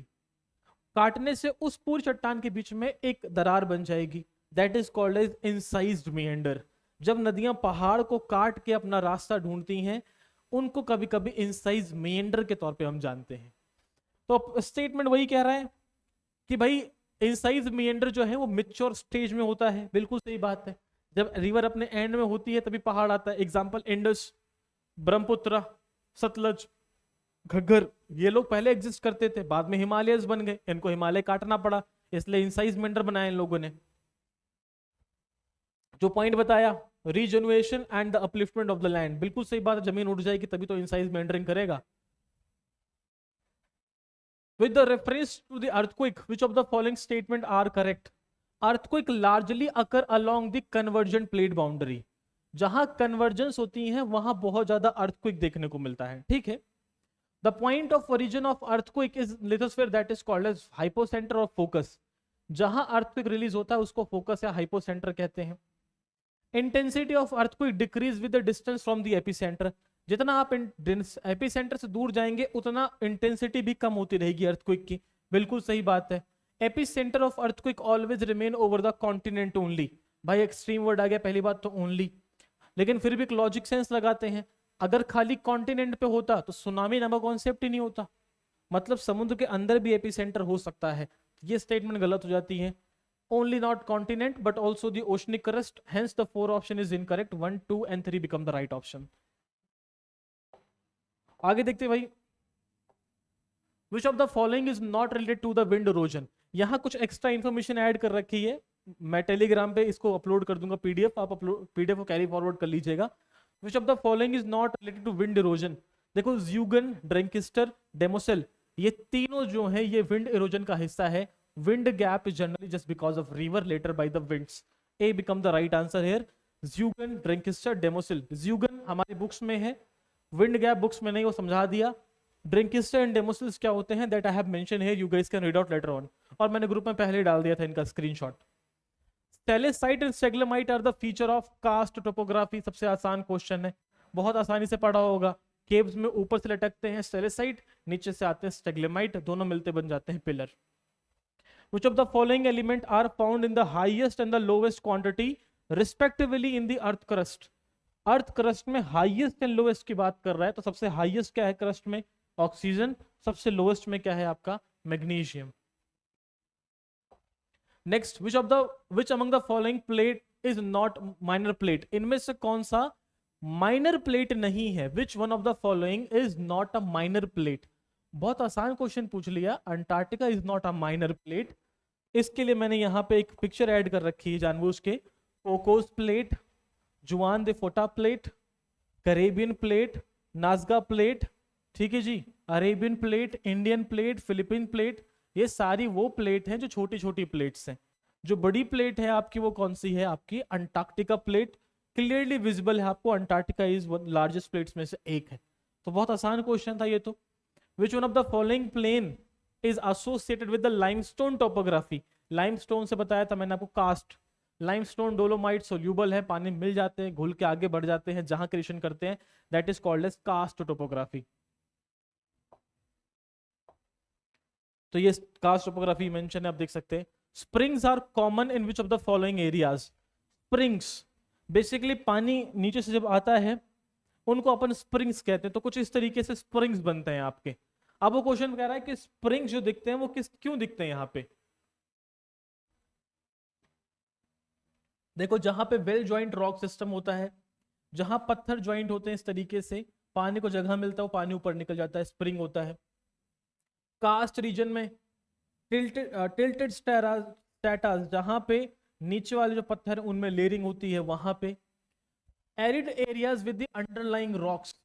काटने से उस पूरी चट्टान के बीच में एक दरार बन जाएगी, that is called as incised मिएंडर। जब नदियां पहाड़ को काट के अपना रास्ता ढूंढती हैं, उनको कभी कभी इंसाइज मिएंडर के तौर पे हम जानते हैं। तो स्टेटमेंट वही कह रहा है कि भाई इंसाइज मिएंडर जो है वो मैच्योर स्टेज में होता है। बिल्कुल सही बात है, जब रिवर अपने एंड में होती है तभी पहाड़ आता है। एग्जाम्पल इंडस, ब्रह्मपुत्र, सतलज, घग्गर, ये लोग पहले एग्जिस्ट करते थे, बाद में हिमालयस बन गए, इनको हिमालय काटना पड़ा, इसलिए इंसाइज मिएंडर बनाए इन लोगों ने। जो पॉइंट बताया regeneration and the upliftment of the land, बिल्कुल सही बात है, जमीन उठ जाएगी तभी तो इंसाइज मेंडरिंग करेगा। With the reference to the earthquake which of the following statement are correct? Earthquake largely occur along the convergent plate boundary. जहां कन्वर्जेंस होती है वहां बहुत ज्यादा अर्थक्वेक देखने को मिलता है, ठीक है। The point of origin of earthquake is lithosphere that is called as hypocentre of focus. जहां अर्थक्वेक रिलीज होता है उसको फोकस या हाइपोसेंटर कहते हैं। Intensity of earthquake decrease with the distance from the epicentre. जितना आप एपिसेंटर से दूर जाएंगे उतना इंटेंसिटी भी कम होती रहेगी अर्थक्वेक की। बिल्कुल सही बात है। Epicentre of earthquake always remain over the continent only. भाई एक्सट्रीम वर्ड आ गया, पहली बात तो ओनली, लेकिन फिर भी एक लॉजिक सेंस लगाते हैं। अगर खाली कॉन्टिनेंट पे होता तो सुनामी नामक कॉन्सेप्ट ही नहीं होता, मतलब समुद्र के अंदर भी एपिसेंटर हो सकता है। ये स्टेटमेंट गलत हो जाती है। Only not continent but also the oceanic crust, hence the 4 option is incorrect. 1 2 and 3 become the right option. आगे देखते हैं भाई, which of the following is not related to the wind erosion? यहाँ कुछ एक्स्ट्रा इन्फॉर्मेशन ऐड कर रखी है, मैं टेलीग्राम पे इसको अपलोड कर दूंगा पीडीएफ, आप पीडीएफ को कैरी फॉरवर्ड कर लीजिएगा। which of the following is not related to wind erosion? देखो ज़्यूगन, ड्रेंकिस्टर, डेमोसेल, ये तीनों जो है ये विंड इरोजन का हिस्सा है। Wind gap is generally just because of river later by the winds. A become the right answer here. Zeugen, Drinkister, Demosil. Zeugen हमारी बुक्स में है, wind gap बुक्स में नहीं, वो समझा दिया। Drinkister and Demosil क्या होते हैं that I have mentioned here, you guys can read out later on. और मैंने ग्रुप में पहले ही डाल दिया था इनका screenshot. Stalactite and Stalagmite are the feature of karst topography। सबसे आसान क्वेश्चन है, बहुत आसानी से पढ़ा होगा। केव्स में ऊपर से लटकते हैं स्टेलेसाइट, नीचे से आते हैं स्टेग्लेमाइट, दोनों मिलते बन जाते हैं pillar. Which of the following element are found in the highest and the lowest quantity respectively in the earth crust? Earth crust में हाईएस्ट एंड लोएस्ट की बात कर रहा है, तो सबसे हाईएस्ट क्या है क्रस्ट में? ऑक्सीजन। सबसे लोएस्ट में क्या है आपका? Magnesium. Next, which among the following plate is not minor plate? इनमें से कौन सा माइनर प्लेट नहीं है? विच one of the following is not a minor plate? बहुत आसान क्वेश्चन पूछ लिया, Antarctica is not a minor plate. इसके लिए मैंने यहाँ पे एक पिक्चर ऐड कर रखी है जानबूझ के। Cocos plate, Juan de Fuca plate, Caribbean plate, Nazca plate, ठीक है जी, Arabian plate, Indian plate, Philippine plate, ये सारी वो प्लेट हैं जो छोटी छोटी प्लेट्स हैं। जो बड़ी प्लेट है आपकी वो कौन सी है? आपकी अंटार्कटिका प्लेट। क्लियरली विजिबल है आपको, अंटार्कटिका इज लार्जेस्ट प्लेट्स में से एक है। तो बहुत आसान क्वेश्चन था ये तो। Which one of the following plain is associated with the limestone topography? Limestone से बताया था मैंने आपको, कास्ट लाइमस्टोन डोलोमाइट सोल्यूबल है, पानी में मिल जाते हैं, घुल के आगे बढ़ जाते हैं, जहां क्रिएशन करते हैं that is called as karst topography. तो ये कास्ट टोपोग्राफी मेंशन है, आप देख सकते हैं। Springs are common in which of the following areas? Springs basically पानी नीचे से जब आता है उनको अपन स्प्रिंग्स कहते हैं। तो कुछ इस तरीके से स्प्रिंग्स बनते हैं आपके। अब वो क्वेश्चन कह रहा है कि स्प्रिंग्स जो दिखते हैं वो क्यों दिखते हैं? यहाँ पे देखो, जहां पे वेल ज्वाइंट रॉक सिस्टम होता है, जहां पत्थर ज्वाइंट होते हैं इस तरीके से, पानी को जगह मिलता है, वो पानी ऊपर निकल जाता है, स्प्रिंग होता है। कास्ट रीजन में टिल्टेड स्ट्रैटास, जहां पे नीचे वाले जो पत्थर है उनमें लेयरिंग होती है, वहां पे। Arid areas with the underlying rocks,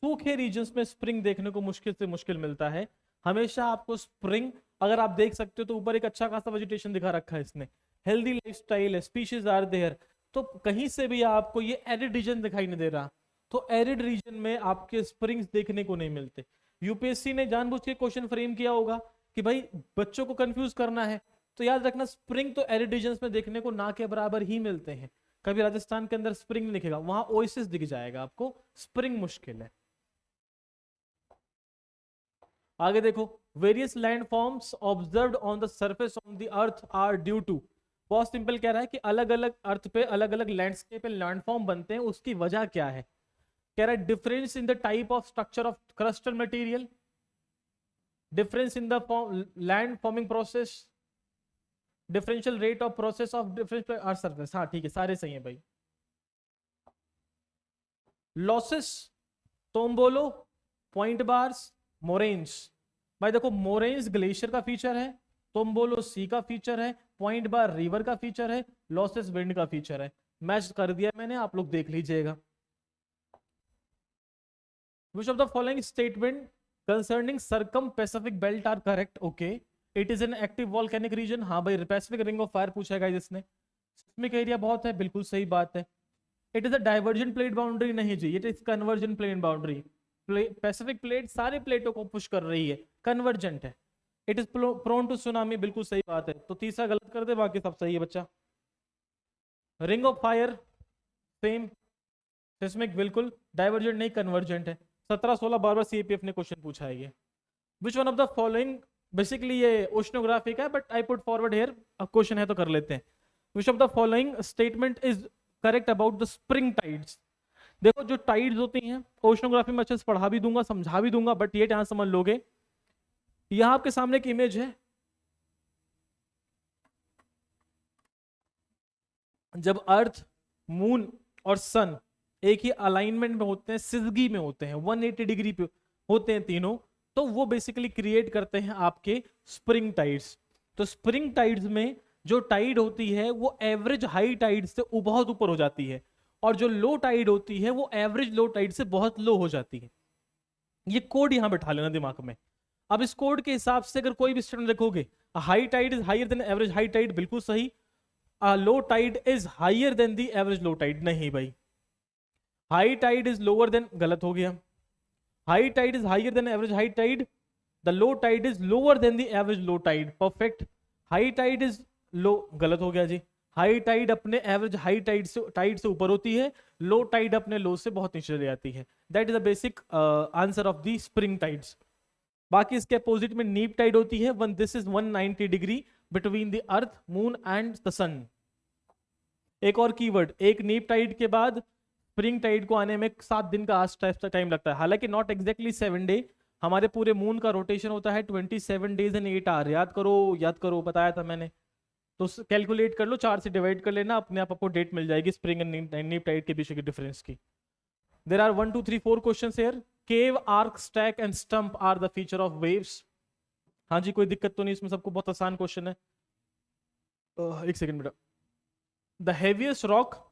सूखे रीजन्स में स्प्रिंग देखने को मुश्किल से मुश्किल मिलता है। हमेशा आपको स्प्रिंग, अगर आप देख सकते हो तो ऊपर एक अच्छा खासा वेजिटेशन दिखा रखा है इसने, हेल्दी लाइफस्टाइल है, स्पीशीज आर देयर। तो कहीं से भी आपको ये एरिड रीजन दिखाई नहीं दे रहा, तो एरिड रीजन में आपके स्प्रिंग्स देखने को नहीं मिलते। यूपीएससी ने जानबूझ के क्वेश्चन फ्रेम किया होगा कि भाई बच्चों को कंफ्यूज करना है, तो याद रखना स्प्रिंग तो एरिड रीजन्स में देखने को ना के बराबर ही मिलते हैं। कभी राजस्थान के अंदर स्प्रिंग नहीं दिखेगा, वहां ओएसिस दिख जाएगा आपको, स्प्रिंग मुश्किल है। आगे देखो, various landforms observed on the surface of the earth are due to. बहुत सिंपल कह रहा है कि अलग अलग अर्थ पे अलग अलग लैंडस्केप पे लैंडफॉर्म बनते हैं, उसकी वजह क्या है? कह रहा है difference in the type of structure of crustal material, difference in the land forming process, differential rate of process of different earth surface. हाँ ठीक है, सारे सही है भाई। Loess, tombolo, point bars, moraines. भाई देखो, मोरेन्स ग्लेशियर का फीचर है, टोम्बोलो सी का फीचर है, पॉइंट बार रिवर का फीचर है, लॉसेस विंड का फीचर है। मैच कर दिया मैंने, आप लोग देख लीजिएगा। Which of the following statement concerning circum-Pacific belt are correct? Okay, it is an active volcanic region. हाँ भाई, पैसिफिक रिंग ऑफ फायर पूछा गया जिसने। सिस्मिक एरिया बहुत है, बिल्कुल सही बात है। It is a divergent plate boundary, नहीं जी, it is convergent plane boundary. Pacific plate सारे प्लेटों को पुश कर रही है, कन्वर्जेंट है। It is prone to tsunami, बिल्कुल सही बात है। तो तीसरा गलत कर दे, बाकी सब सही है बच्चा। Ring of fire same, seismic बिल्कुल, डाइवर्जेंट नहीं कन्वर्जेंट है। 17-16 बार सीएपीएफ ने क्वेश्चन पूछा है ये। विच one of the following, basically ये ओशनोग्राफी का है but I put forward here, अब क्वेश्चन है तो कर लेते हैं। विच of the following statement is correct about the spring tides? देखो, जो टाइड्स होती हैं ओशनोग्राफी में अच्छे से पढ़ा भी दूंगा, समझा भी दूंगा, बट ये ध्यान समझ लोगे। यहां आपके सामने एक इमेज है, जब अर्थ, मून और सन एक ही अलाइनमेंट में होते हैं, सिजगी में होते हैं, 180 डिग्री पे होते हैं तीनों, तो वो बेसिकली क्रिएट करते हैं आपके स्प्रिंग टाइड्स। तो स्प्रिंग टाइड्स में जो टाइड होती है वो एवरेज हाई टाइड से बहुत ऊपर हो जाती है, और जो लो टाइड होती है वो एवरेज लो टाइड से बहुत लो हो जाती है। ये कोड यहां बैठा लेना दिमाग में। अब इस कोड के हिसाब से अगर कोई भी स्टूडेंट देखोगे, high tide is higher than average high tide, बिल्कुल सही। Low tide is higher than the average low tide, नहीं भाई। High tide is lower than, गलत हो गया। High tide is higher than average high tide, the low tide is lower than the average low tide, perfect. High tide is low, गलत हो गया जी। High tide अपने एवरेज हाई टाइड से ऊपर होती है, लो टाइड अपने लो से बहुत नीचे चली जाती है। That is the basic answer of the spring tides. बाकी इसके अपोजिट में नीप टाइड होती है, when this is 190 degree between the earth, moon and the sun. एक और कीवर्ड, एक नीप टाइड के बाद स्प्रिंग टाइड को आने में 7 दिन का टाइम लगता है, हालांकि नॉट एग्जैक्टली 7 डे, हमारे पूरे मून का रोटेशन होता है 27 डेज एंड 8 आवर। याद करो, बताया था मैंने। तो कैलकुलेट कर लो, 4 से डिवाइड कर लेना, अपने आप आपको डेट मिल जाएगी स्प्रिंग एंड नीप टाइड के बीच की डिफरेंस की। There are 1 2 3 4 questions here. Cave, arch, stack and stump are the feature of waves. हाँ जी, कोई दिक्कत तो नहीं इसमें, सबको बहुत आसान क्वेश्चन है। एक सेकंड बेटा। The heaviest rock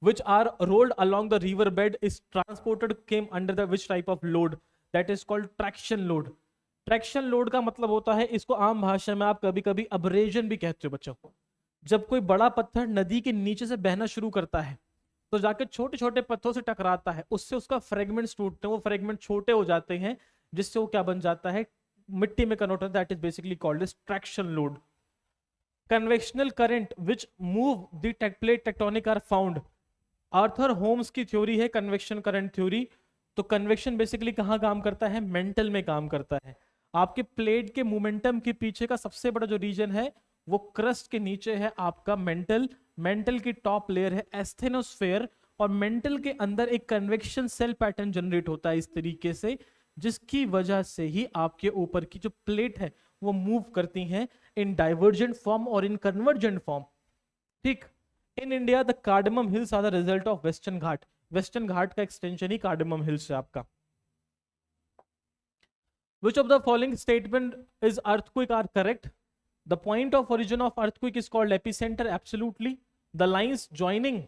which are rolled along the river bed is transported came under the which type of load? That is called traction load. Traction load का मतलब होता है, इसको आम भाषा में आप कभी कभी अब्रेजन भी कहते हो बच्चों। जब कोई बड़ा पत्थर नदी के नीचे से बहना शुरू करता है तो जाके छोटे छोटे पत्थरों से टकराता है, उससे उसका फ्रेगमेंट्स टूटते हैं, वो फ्रेगमेंट छोटे हो जाते हैं, जिससे वो क्या बन जाता है, मिट्टी में कन्वर्ट होता है। That is basically called as traction load. Convectional current which move the plate tectonic are found. Arthur Holmes की थ्योरी है कन्वेक्शन करंट थ्योरी। तो कन्वेक्शन बेसिकली कहाँ काम करता है, मेंटल में काम करता है। आपके प्लेट के मोमेंटम के पीछे का सबसे बड़ा जो रीजन है वो क्रस्ट के नीचे है आपका मेंटल। मेंटल की टॉप लेयर है एस्थेनोस्फेयर, और मेंटल के अंदर एक कन्वेक्शन सेल पैटर्न जनरेट होता है इस तरीके से, जिसकी वजह से ही आपके ऊपर की जो प्लेट है वो मूव करती हैं इन डाइवर्जेंट फॉर्म और इन कन्वर्जेंट फॉर्म। ठीक। In India the cardamom hills are the result of western Ghat. Western Ghat का एक्सटेंशन ही कार्डमम हिल्स है आपका। Which of the following statement is earthquake are correct? The point of origin of earthquake is called epicenter. Absolutely. The lines joining,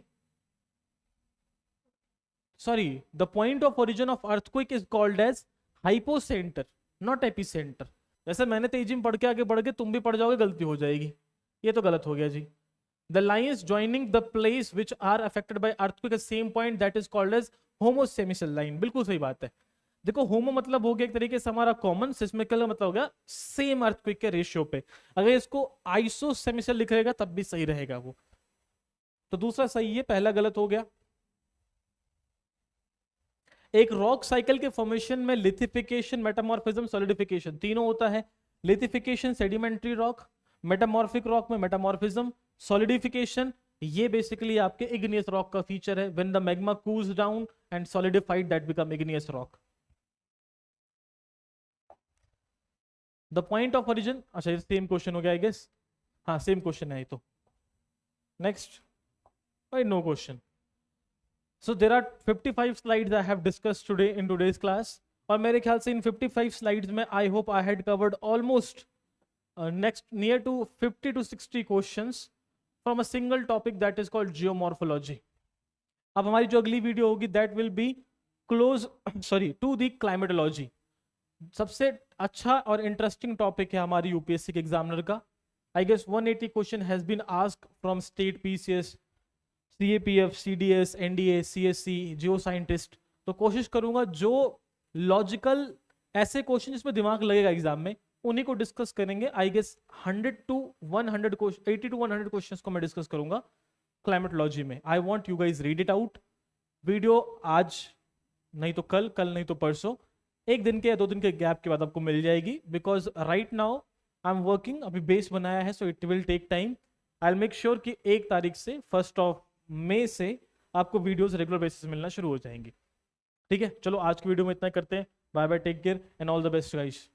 the point of origin of earthquake is called as hypocenter, not epicenter. जैसे मैंने तेजी में पढ़ के आगे बढ़ के तुम भी पढ़ जाओगे, गलती हो जाएगी। ये तो गलत हो गया जी। The lines joining the place which are affected by earthquake at same point, that is called as homosemical line. बिल्कुल सही बात है। देखो, होमो मतलब हो गया एक तरीके से हमारा कॉमन, सिस्मिकल मतलब हो गया सेम अर्थक्वेक के रेशियो पे। अगर इसको आइसोसेमिकल लिखेगा तब भी सही रहेगा वो। तो दूसरा सही है, पहला गलत हो गया। एक रॉक साइकिल के फॉर्मेशन में लिथिफिकेशन, मेटामॉर्फिज्म, सॉलिडिफिकेशन तीनों होता है। Lithification sedimentary rock, metamorphic rock में मेटामॉर्फिज्म, सॉलिडिफिकेशन ये बेसिकली आपके इग्नियस रॉक का फीचर है। When the magma cools down and solidified that become igneous rock. The point of origin, अच्छा सेम क्वेश्चन हो गया आई गेस। हाँ सेम क्वेश्चन है ये तो। नेक्स्ट भाई, no question. So there are 55 slides I have discussed today in today's class, और मेरे ख्याल से इन 55 स्लाइड्स में I hope I had covered almost next near to 50 to 60 questions from a single topic that is called geomorphology. अब हमारी जो अगली वीडियो होगी that will be close to the climatology. सबसे अच्छा और इंटरेस्टिंग टॉपिक है हमारी यूपीएससी के एग्जामिनर का। I guess 180 question has been asked from state PCS, CAPF, CDS, NDA, CSC, geo scientist. तो कोशिश करूंगा जो लॉजिकल ऐसे क्वेश्चन जिसमें दिमाग लगेगा एग्जाम में, उन्हीं को डिस्कस करेंगे। I guess 100 to 100 question, 80 to 100 questions को मैं डिस्कस करूंगा क्लाइमेटोलॉजी में। I want you guys read it out. Video आज नहीं तो कल, कल नहीं तो परसों, एक दिन के या 2 दिन के गैप के बाद आपको मिल जाएगी। Because right now I am working, अभी बेस बनाया है, so it will take time. I will make sure कि 1 तारीख से 1 मई से आपको वीडियोस रेगुलर बेसिस मिलना शुरू हो जाएंगी। ठीक है, चलो आज की वीडियो में इतना करते हैं। Bye bye, take care and all the best guys.